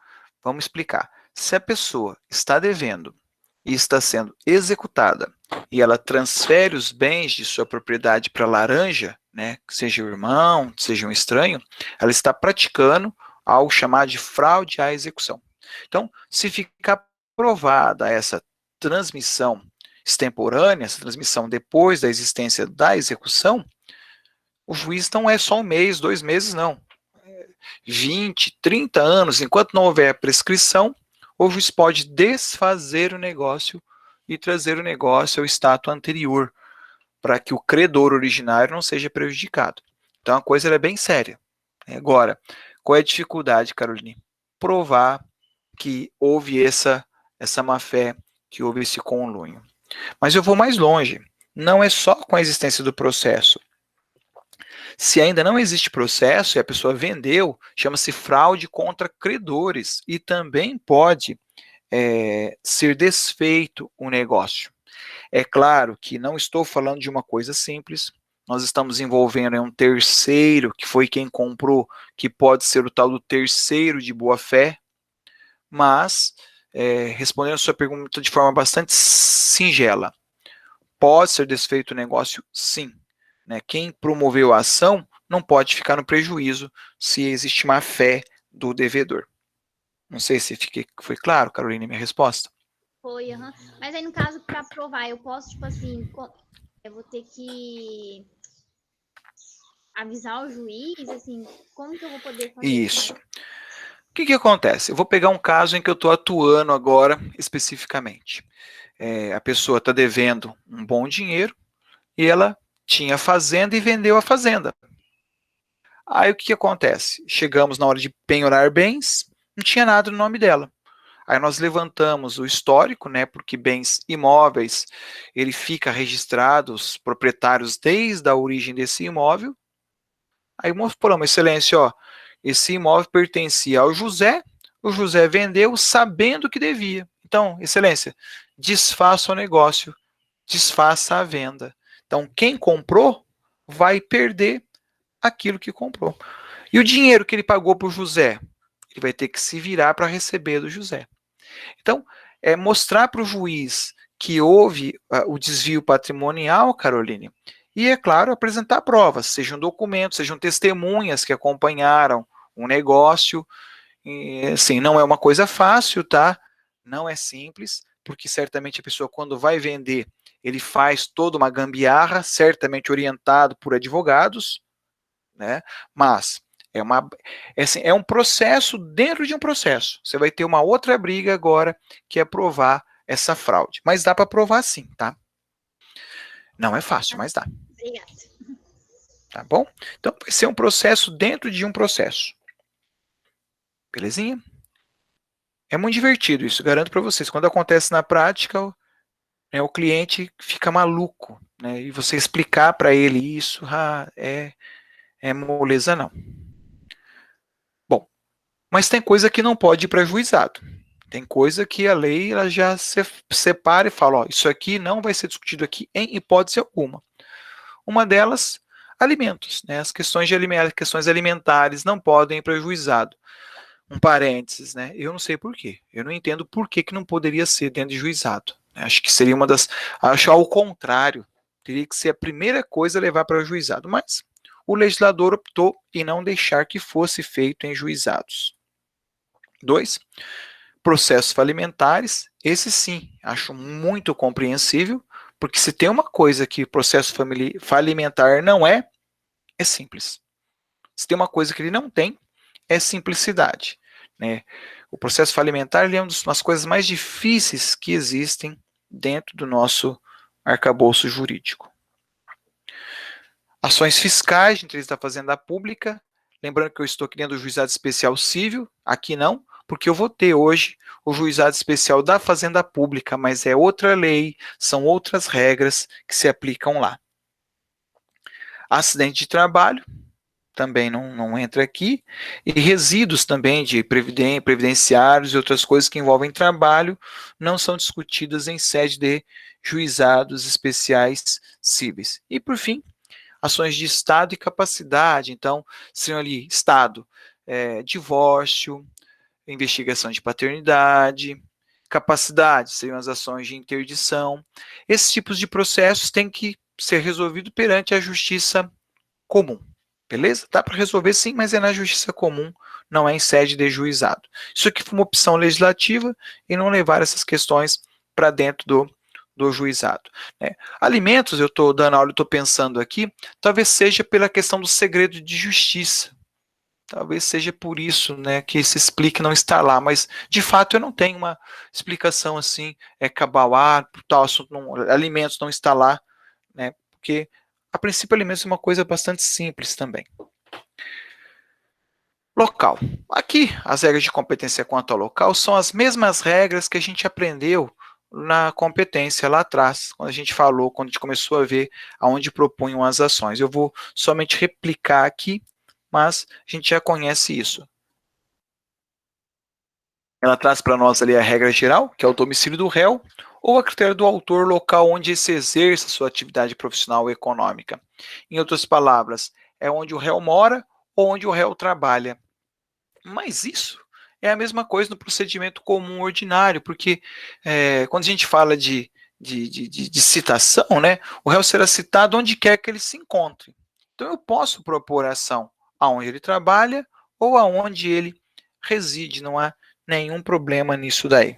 vamos explicar. Se a pessoa está devendo e está sendo executada e ela transfere os bens de sua propriedade para a laranja, né, seja o irmão, seja um estranho, ela está praticando algo chamado de fraude à execução. Então, se ficar provada essa transmissão extemporânea, essa transmissão depois da existência da execução, o juiz não é só um mês, 2 meses, não. 20, 30 anos, enquanto não houver prescrição, o juiz pode desfazer o negócio e trazer o negócio ao status anterior, para que o credor originário não seja prejudicado. Então a coisa é bem séria. Agora, qual é a dificuldade, Caroline? Provar que houve essa má-fé, que houve esse conluio. Mas eu vou mais longe. Não é só com a existência do processo. Se ainda não existe processo e a pessoa vendeu, chama-se fraude contra credores e também pode ser desfeito o negócio. É claro que não estou falando de uma coisa simples, nós estamos envolvendo um terceiro, que foi quem comprou, que pode ser o tal do terceiro de boa-fé, mas, respondendo a sua pergunta de forma bastante singela, pode ser desfeito o negócio? Sim. Né? Quem promoveu a ação não pode ficar no prejuízo se existe má fé do devedor. Não sei se foi claro, Carolina, minha resposta. Foi, aham. Mas aí, no caso, para provar, eu posso, tipo assim, eu vou ter que avisar o juiz, assim, como que eu vou poder fazer isso mais? Isso. O que acontece? Eu vou pegar um caso em que eu estou atuando agora especificamente. A pessoa está devendo um bom dinheiro e ela tinha fazenda e vendeu a fazenda. Aí o que acontece? Chegamos na hora de penhorar bens, não tinha nada no nome dela. Aí nós levantamos o histórico, né, porque bens imóveis, ele fica registrado, os proprietários desde a origem desse imóvel. Aí falamos, excelência, ó, esse imóvel pertencia ao José, o José vendeu sabendo que devia. Então, excelência, desfaça o negócio, desfaça a venda. Então, quem comprou vai perder aquilo que comprou. E o dinheiro que ele pagou para o José, ele vai ter que se virar para receber do José. Então, é mostrar para o juiz que houve o desvio patrimonial, Caroline, e, é claro, apresentar provas, sejam documentos, sejam testemunhas que acompanharam um negócio. E, assim, não é uma coisa fácil, tá? Não é simples, porque certamente a pessoa, quando vai vender, ele faz toda uma gambiarra, certamente orientado por advogados, né? Mas é um processo dentro de um processo. Você vai ter uma outra briga agora, que é provar essa fraude. Mas dá para provar sim, tá? Não é fácil, mas dá. Obrigada. Tá bom? Então, vai ser um processo dentro de um processo. Belezinha? É muito divertido isso, garanto para vocês. Quando acontece na prática, o cliente fica maluco, né? E você explicar para ele isso, é moleza não. Bom, mas tem coisa que não pode ir para juizado. Tem coisa que a lei ela já separa e fala, ó, isso aqui não vai ser discutido aqui em hipótese alguma. Uma delas, alimentos, né? As questões alimentares não podem ir para juizado. Um parênteses, né? Eu não sei por quê. Eu não entendo por que não poderia ser dentro de juizado. Acho que seria acho ao contrário. Teria que ser a primeira coisa a levar para o juizado. Mas o legislador optou em não deixar que fosse feito em juizados. 2. Processos falimentares. Esse sim, acho muito compreensível, porque se tem uma coisa que processo falimentar não é simples. Se tem uma coisa que ele não tem, é simplicidade. Né? O processo falimentar ele é uma das coisas mais difíceis que existem dentro do nosso arcabouço jurídico. Ações fiscais de interesse da fazenda pública. Lembrando que eu estou aqui dentro do juizado especial civil, aqui não, porque eu vou ter hoje o juizado especial da fazenda pública, mas é outra lei, são outras regras que se aplicam lá. Acidente de trabalho, também não entra aqui, e resíduos também de previdenciários e outras coisas que envolvem trabalho não são discutidas em sede de juizados especiais cíveis. E, por fim, ações de Estado e capacidade, então, seriam ali Estado, divórcio, investigação de paternidade, capacidade, seriam as ações de interdição. Esses tipos de processos têm que ser resolvidos perante a justiça comum. Beleza? Dá para resolver sim, mas é na justiça comum, não é em sede de juizado. Isso aqui foi uma opção legislativa e não levar essas questões para dentro do juizado. Né? Alimentos, eu estou dando aula, estou pensando aqui, talvez seja pela questão do segredo de justiça. Talvez seja por isso, né, que se explique não estar lá, mas de fato eu não tenho uma explicação assim, cabal, tal assunto, alimentos não está lá, né, porque a princípio alimentos é uma coisa bastante simples também. Local. Aqui, as regras de competência quanto ao local são as mesmas regras que a gente aprendeu na competência lá atrás, quando a gente começou a ver aonde propunham as ações. Eu vou somente replicar aqui, mas a gente já conhece isso. Ela traz para nós ali a regra geral, que é o domicílio do réu, ou a critério do autor, local onde se exerce a sua atividade profissional ou econômica. Em outras palavras, é onde o réu mora ou onde o réu trabalha. Mas isso é a mesma coisa no procedimento comum ordinário, porque quando a gente fala de citação, né, o réu será citado onde quer que ele se encontre. Então eu posso propor a ação aonde ele trabalha ou aonde ele reside, não há nenhum problema nisso daí.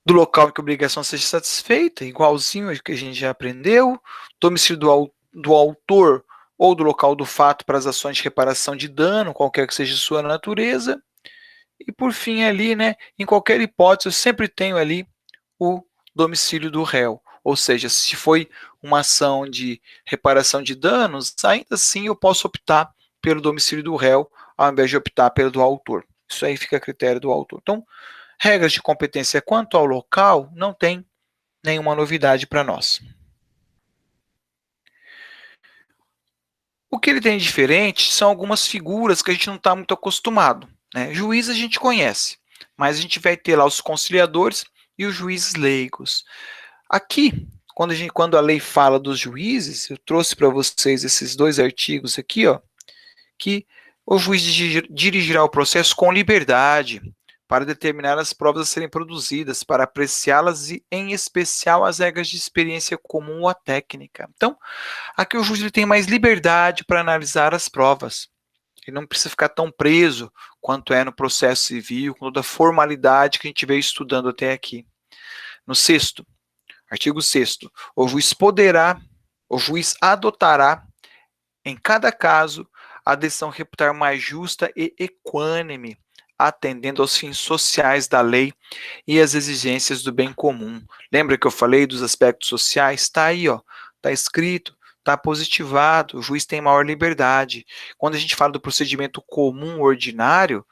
Do local em que a obrigação seja satisfeita, igualzinho ao que a gente já aprendeu, domicílio do autor ou do local do fato para as ações de reparação de dano, qualquer que seja sua natureza. E por fim ali, né, em qualquer hipótese, eu sempre tenho ali o domicílio do réu. Ou seja, se foi uma ação de reparação de danos, ainda assim eu posso optar pelo domicílio do réu, ao invés de optar pelo do autor. Isso aí fica a critério do autor. Então, regras de competência quanto ao local não tem nenhuma novidade para nós. O que ele tem de diferente são algumas figuras que a gente não está muito acostumado, né? Juiz a gente conhece, mas a gente vai ter lá os conciliadores e os juízes leigos. Aqui, quando a lei fala dos juízes, eu trouxe para vocês esses dois artigos aqui, ó, que o juiz dirigirá o processo com liberdade para determinar as provas a serem produzidas, para apreciá-las e, em especial, as regras de experiência comum ou a técnica. Então, aqui o juiz ele tem mais liberdade para analisar as provas. Ele não precisa ficar tão preso quanto é no processo civil, com toda a formalidade que a gente veio estudando até aqui. No sexto, artigo 6º, o juiz adotará, em cada caso, a decisão reputar mais justa e equânime, atendendo aos fins sociais da lei e às exigências do bem comum. Lembra que eu falei dos aspectos sociais? Está aí, ó, está escrito, está positivado, o juiz tem maior liberdade. Quando a gente fala do procedimento comum ordinário,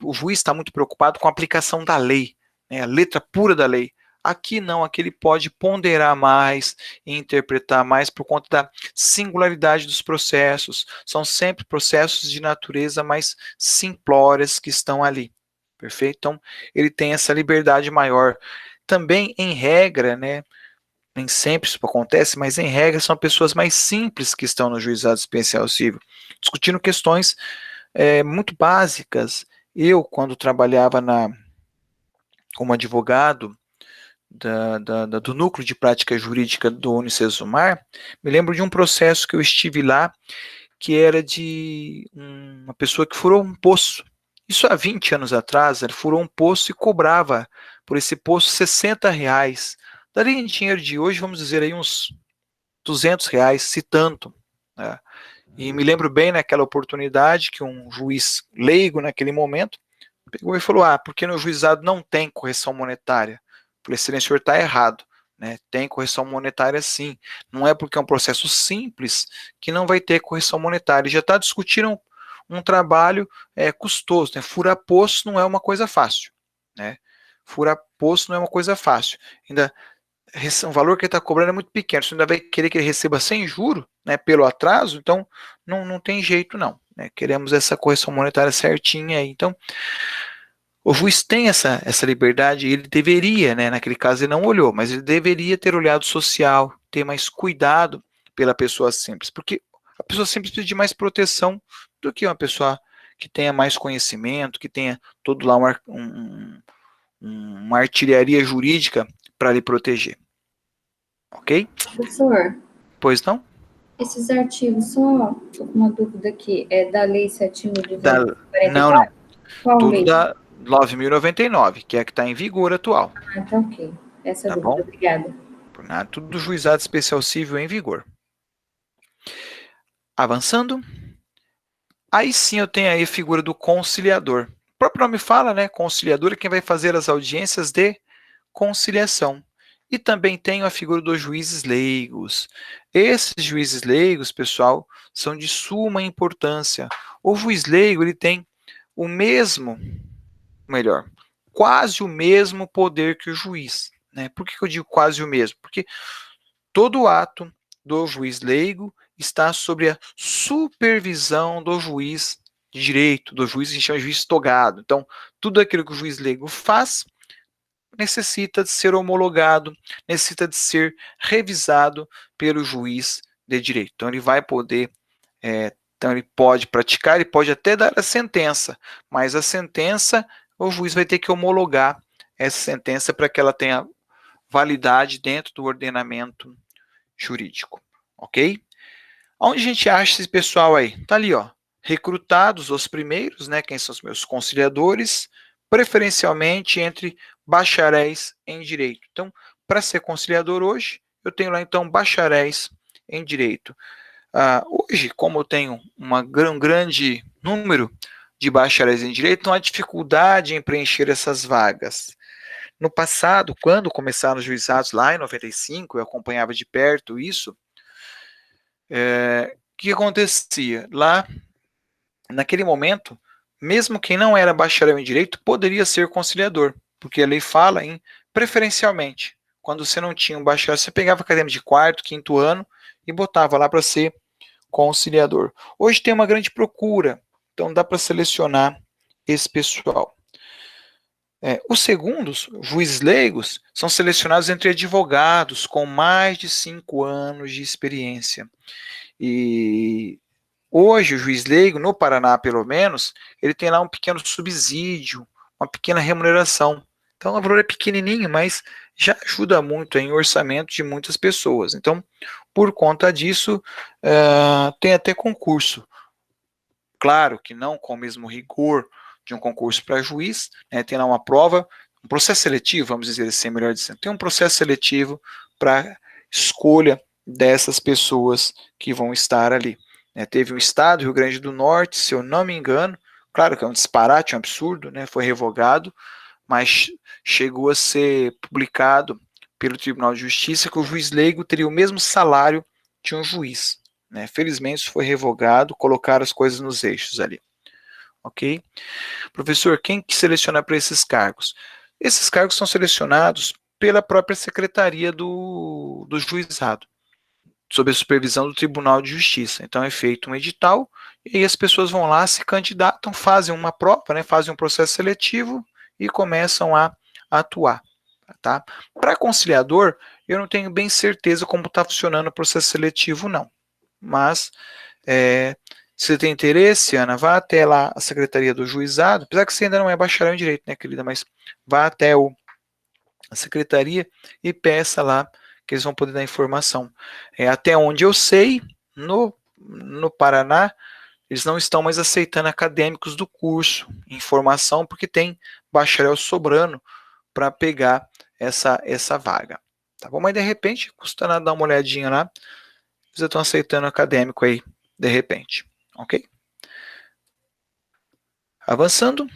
o juiz está muito preocupado com a aplicação da lei, né, a letra pura da lei. Aqui não, aqui ele pode ponderar mais e interpretar mais por conta da singularidade dos processos. São sempre processos de natureza mais simplórias que estão ali. Perfeito? Então, ele tem essa liberdade maior. Também, em regra, né, nem sempre isso acontece, mas em regra são pessoas mais simples que estão no juizado especial civil, discutindo questões muito básicas. Eu, quando trabalhava como advogado do Núcleo de Prática Jurídica do Unicesumar, me lembro de um processo que eu estive lá, que era de uma pessoa que furou um poço. Isso há 20 anos atrás, ele furou um poço e cobrava por esse poço R$ 60. Daria em dinheiro de hoje, vamos dizer aí uns R$ 200, se tanto, né? E me lembro bem naquela oportunidade que um juiz leigo naquele momento pegou e falou: porque no juizado não tem correção monetária? Falei: excelência, o senhor está errado, né? Tem correção monetária sim. Não é porque é um processo simples que não vai ter correção monetária. Já está discutindo um trabalho custoso, né? Furar poço não é uma coisa fácil, né? Furar poço não é uma coisa fácil. Ainda o valor que ele está cobrando é muito pequeno, você ainda vai querer que ele receba sem juro, né, pelo atraso, então não tem jeito não, né? Queremos essa correção monetária certinha aí. Então, o juiz tem essa liberdade, ele deveria, né, naquele caso ele não olhou, mas ele deveria ter olhado social, ter mais cuidado pela pessoa simples, porque a pessoa simples precisa de mais proteção do que uma pessoa que tenha mais conhecimento, que tenha todo lá uma artilharia jurídica para lhe proteger. Ok? Professor, Pois não? esses artigos, só uma dúvida aqui, é da Lei Não, não. 7.244? Qual Tudo lei? da 9.099, que é a que está em vigor atual. Ah, tá ok. Essa Tá dúvida, bom? obrigada. Por nada, tudo do juizado especial civil em vigor. Avançando. Aí sim eu tenho aí a figura do conciliador. O próprio nome fala, né? Conciliador é quem vai fazer as audiências de conciliação. E também tenho a figura dos juízes leigos. Esses juízes leigos, pessoal, são de suma importância. O juiz leigo, ele tem o mesmo, melhor, quase o mesmo poder que o juiz, né? Por que eu digo quase o mesmo? Porque todo ato do juiz leigo está sob a supervisão do juiz de direito, do juiz que a gente chama de juiz togado. Então, tudo aquilo que o juiz leigo faz necessita de ser homologado, necessita de ser revisado pelo juiz de direito. Então, ele vai poder, então ele pode praticar, ele pode até dar a sentença, mas a sentença, o juiz vai ter que homologar essa sentença para que ela tenha validade dentro do ordenamento jurídico, ok? Onde a gente acha esse pessoal aí? Tá ali, ó, recrutados os primeiros, né, quem são os meus conciliadores, preferencialmente entre bacharéis em direito. Então, para ser conciliador hoje, eu tenho lá então bacharéis em direito. Hoje, como eu tenho um grande número de bacharéis em direito, não há dificuldade em preencher essas vagas. No passado, quando começaram os juizados lá em 95, eu acompanhava de perto isso, o que acontecia? Lá, naquele momento, mesmo quem não era bacharel em direito poderia ser conciliador, porque a lei fala em preferencialmente. Quando você não tinha um bacharel, você pegava acadêmico de quarto, quinto ano e botava lá para ser conciliador. Hoje tem uma grande procura, então dá para selecionar esse pessoal. Os segundos, juízes leigos, são selecionados entre advogados com mais de 5 anos de experiência. E hoje o juiz leigo, no Paraná pelo menos, ele tem lá um pequeno subsídio, uma pequena remuneração. Então o valor é pequenininho, mas já ajuda muito em orçamento de muitas pessoas. Então, por conta disso, tem até concurso. Claro que não com o mesmo rigor de um concurso para juiz, né, tem lá uma prova, um processo seletivo, vamos dizer assim, melhor dizendo, tem um processo seletivo para escolha dessas pessoas que vão estar ali. Teve um estado, Rio Grande do Norte, se eu não me engano, claro que é um disparate, um absurdo, né, foi revogado, mas chegou a ser publicado pelo Tribunal de Justiça que o juiz leigo teria o mesmo salário de um juiz. Felizmente isso foi revogado, colocaram as coisas nos eixos ali. Ok? Professor, quem que seleciona para esses cargos? Esses cargos são selecionados pela própria secretaria do juizado, sob a supervisão do Tribunal de Justiça. Então é feito um edital e aí as pessoas vão lá, se candidatam, fazem uma prova, né, fazem um processo seletivo e começam a atuar. Tá? Para conciliador, eu não tenho bem certeza como está funcionando o processo seletivo, não. Mas, se você tem interesse, Ana, vá até lá a Secretaria do Juizado, apesar que você ainda não é bacharel em Direito, né, querida, mas vá até a Secretaria e peça lá que eles vão poder dar informação. Até onde eu sei, no Paraná, eles não estão mais aceitando acadêmicos do curso em formação, porque tem bacharel sobrando para pegar essa vaga. Tá bom? Mas de repente, custa nada dar uma olhadinha lá, vocês estão aceitando acadêmico aí, de repente. Ok? Avançando.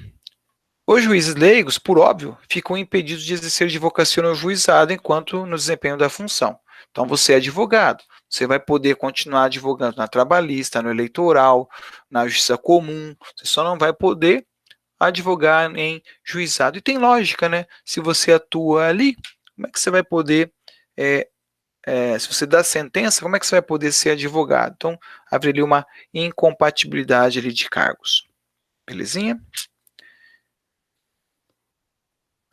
Os juízes leigos, por óbvio, ficam impedidos de exercer advocacia no juizado enquanto no desempenho da função. Então, você é advogado, você vai poder continuar advogando na trabalhista, no eleitoral, na justiça comum, você só não vai poder advogar em juizado. E tem lógica, né? Se você atua ali, como é que você vai poder, se você dá sentença, como é que você vai poder ser advogado? Então, haveria uma incompatibilidade ali de cargos. Belezinha?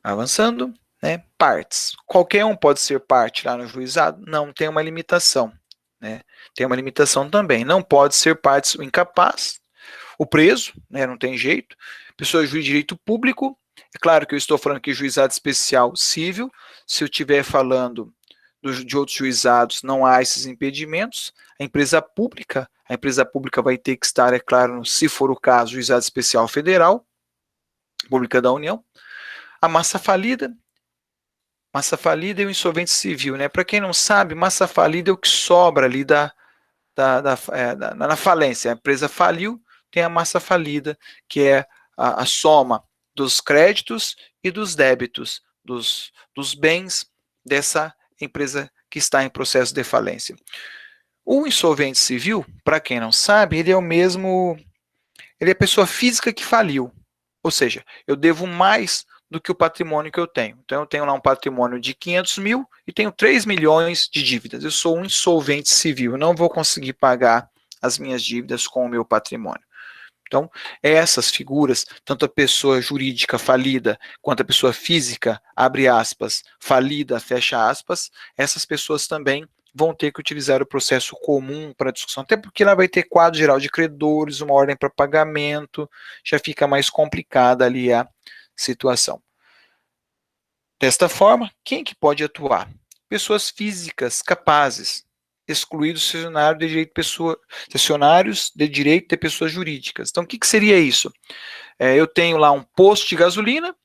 Avançando, né? Partes. Qualquer um pode ser parte lá no juizado? Não, tem uma limitação. Né? Tem uma limitação também. Não pode ser parte o incapaz, o preso, né? Não tem jeito. Pessoa juiz de direito público. É claro que eu estou falando aqui juizado especial civil. Se eu estiver falando de outros juizados, não há esses impedimentos. A empresa pública vai ter que estar, é claro, se for o caso, juizado especial federal, pública da União. A massa falida e o insolvente civil, né? Para quem não sabe, massa falida é o que sobra ali na falência. A empresa faliu, tem a massa falida, que é a soma dos créditos e dos débitos, dos bens dessa empresa que está em processo de falência. O insolvente civil, para quem não sabe, ele é a pessoa física que faliu. Ou seja, eu devo mais do que o patrimônio que eu tenho. Então, eu tenho lá um patrimônio de 500 mil e tenho 3 milhões de dívidas. Eu sou um insolvente civil, eu não vou conseguir pagar as minhas dívidas com o meu patrimônio. Então, essas figuras, tanto a pessoa jurídica falida, quanto a pessoa física, abre aspas, falida, fecha aspas, essas pessoas também vão ter que utilizar o processo comum para discussão, até porque lá vai ter quadro geral de credores, uma ordem para pagamento, já fica mais complicada ali a situação. Desta forma, quem que pode atuar? Pessoas físicas capazes, excluídos cessionários de direito de pessoas jurídicas. Então, o que seria isso? Eu tenho lá um posto de gasolina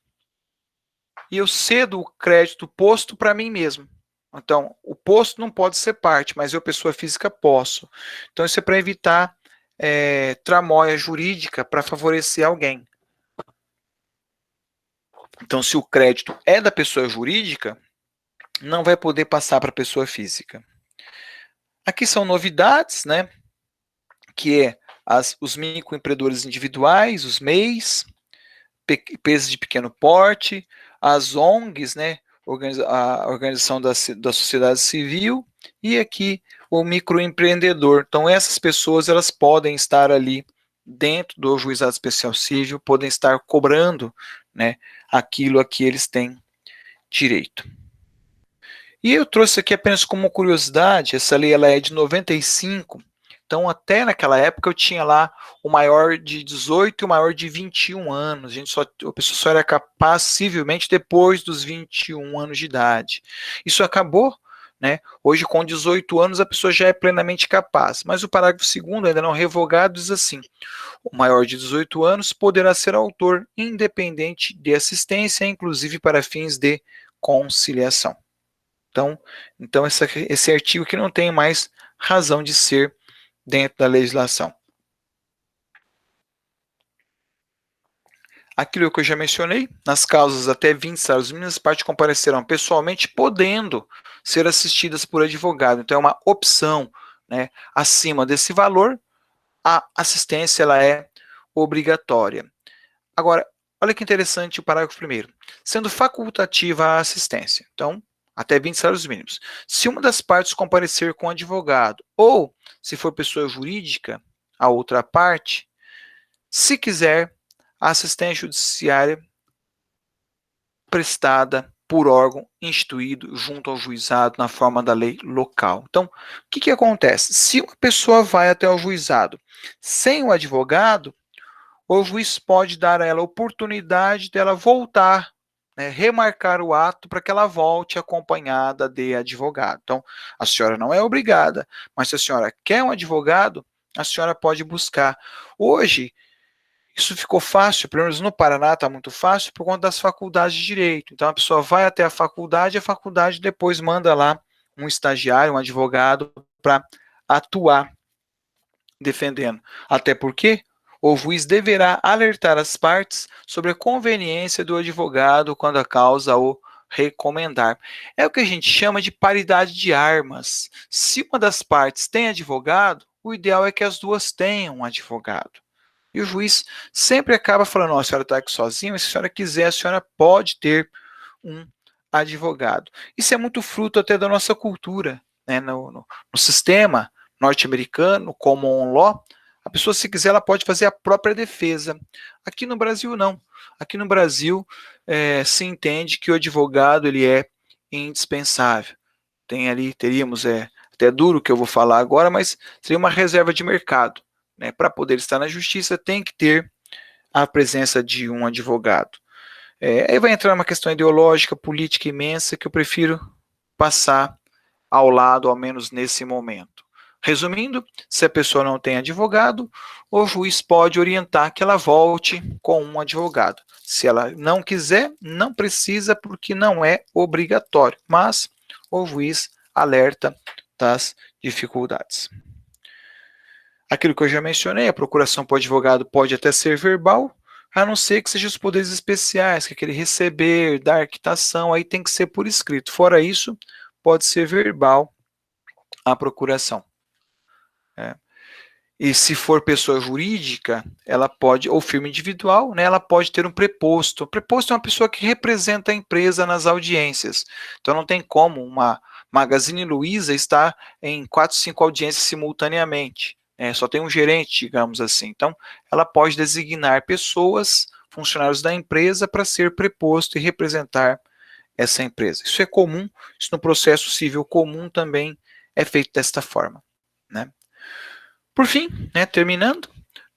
e eu cedo o crédito posto para mim mesmo. Então, o posto não pode ser parte, mas eu, pessoa física, posso. Então, isso é para evitar tramóia jurídica para favorecer alguém. Então, se o crédito é da pessoa jurídica, não vai poder passar para a pessoa física. Aqui são novidades, né? Que é os microempreendedores individuais, os MEIs, empresas de pequeno porte, as ONGs, né, a organização da sociedade civil, e aqui o microempreendedor. Então, essas pessoas, elas podem estar ali dentro do juizado especial civil, podem estar cobrando, né, aquilo a que eles têm direito. E eu trouxe aqui apenas como curiosidade, essa lei ela é de 95, então até naquela época eu tinha lá o maior de 18 e o maior de 21 anos, a pessoa só era capaz civilmente depois dos 21 anos de idade. Isso acabou, né? Hoje com 18 anos a pessoa já é plenamente capaz, mas o parágrafo 2º, ainda não revogado, diz assim: o maior de 18 anos poderá ser autor independente de assistência, inclusive para fins de conciliação. Então esse artigo que não tem mais razão de ser dentro da legislação. Aquilo que eu já mencionei, nas causas até 20 salários mínimos, as partes comparecerão pessoalmente, podendo ser assistidas por advogado. Então é uma opção, né? Acima desse valor, a assistência ela é obrigatória. Agora, olha que interessante o parágrafo 1º. Sendo facultativa a assistência. Então, até 20 salários mínimos. Se uma das partes comparecer com advogado, ou, se for pessoa jurídica, a outra parte, se quiser, a assistência judiciária prestada por órgão instituído junto ao juizado na forma da lei local. Então, o que acontece? Se uma pessoa vai até o juizado sem o advogado, o juiz pode dar a ela a oportunidade dela voltar, né, remarcar o ato para que ela volte acompanhada de advogado. Então, a senhora não é obrigada, mas se a senhora quer um advogado, a senhora pode buscar. Hoje, isso ficou fácil, pelo menos no Paraná está muito fácil, por conta das faculdades de direito. Então, a pessoa vai até a faculdade depois manda lá um estagiário, um advogado, para atuar defendendo. Até porque o juiz deverá alertar as partes sobre a conveniência do advogado quando a causa o recomendar. É o que a gente chama de paridade de armas. Se uma das partes tem advogado, o ideal é que as duas tenham um advogado. E o juiz sempre acaba falando: oh, a senhora está aqui sozinha, mas se a senhora quiser, a senhora pode ter um advogado. Isso é muito fruto até da nossa cultura, né? No sistema norte-americano, common law, a pessoa, se quiser, ela pode fazer a própria defesa. Aqui no Brasil, não. Aqui no Brasil, se entende que o advogado ele é indispensável. Teríamos, até duro o que eu vou falar agora, mas seria uma reserva de mercado. Né? Para poder estar na justiça, tem que ter a presença de um advogado. Aí vai entrar uma questão ideológica, política imensa, que eu prefiro passar ao lado, ao menos nesse momento. Resumindo, se a pessoa não tem advogado, o juiz pode orientar que ela volte com um advogado. Se ela não quiser, não precisa, porque não é obrigatório, mas o juiz alerta das dificuldades. Aquilo que eu já mencionei, a procuração por advogado pode até ser verbal, a não ser que seja os poderes especiais, que é aquele receber, dar quitação, aí tem que ser por escrito. Fora isso, pode ser verbal a procuração. E se for pessoa jurídica, ela pode, ou firma individual, né, ela pode ter um preposto. O preposto é uma pessoa que representa a empresa nas audiências. Então não tem como uma Magazine Luiza estar em 4, 5 audiências simultaneamente. Só tem um gerente, digamos assim. Então ela pode designar pessoas, funcionários da empresa, para ser preposto e representar essa empresa. Isso é comum, isso no processo civil comum também é feito desta forma, né? Por fim, terminando,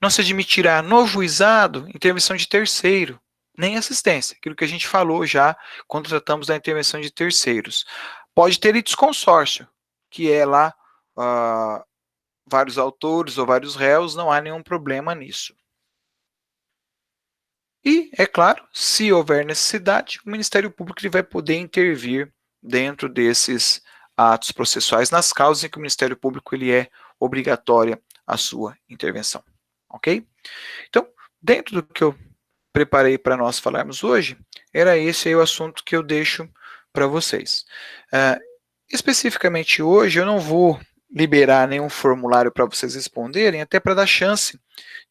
não se admitirá no juizado intervenção de terceiro, nem assistência, aquilo que a gente falou já quando tratamos da intervenção de terceiros. Pode ter litisconsórcio, que é lá vários autores ou vários réus, não há nenhum problema nisso. E, é claro, se houver necessidade, o Ministério Público ele vai poder intervir dentro desses atos processuais nas causas em que o Ministério Público ele é obrigatória a sua intervenção, ok? Então, dentro do que eu preparei para nós falarmos hoje, era esse aí o assunto que eu deixo para vocês. Especificamente hoje, eu não vou liberar nenhum formulário para vocês responderem, até para dar chance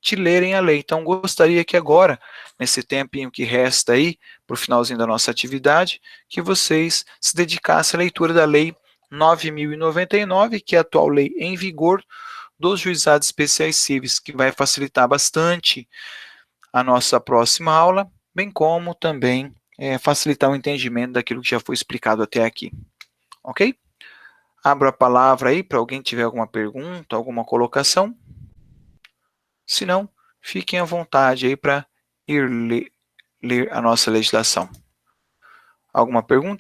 de lerem a lei. Então, gostaria que agora, nesse tempinho que resta aí, para o finalzinho da nossa atividade, que vocês se dedicassem à leitura da Lei 9.099, que é a atual lei em vigor dos juizados especiais cíveis, que vai facilitar bastante a nossa próxima aula, bem como também facilitar o entendimento daquilo que já foi explicado até aqui. Ok? Abro a palavra aí para alguém tiver alguma pergunta, alguma colocação. Se não, fiquem à vontade aí para ir ler a nossa legislação. Alguma pergunta?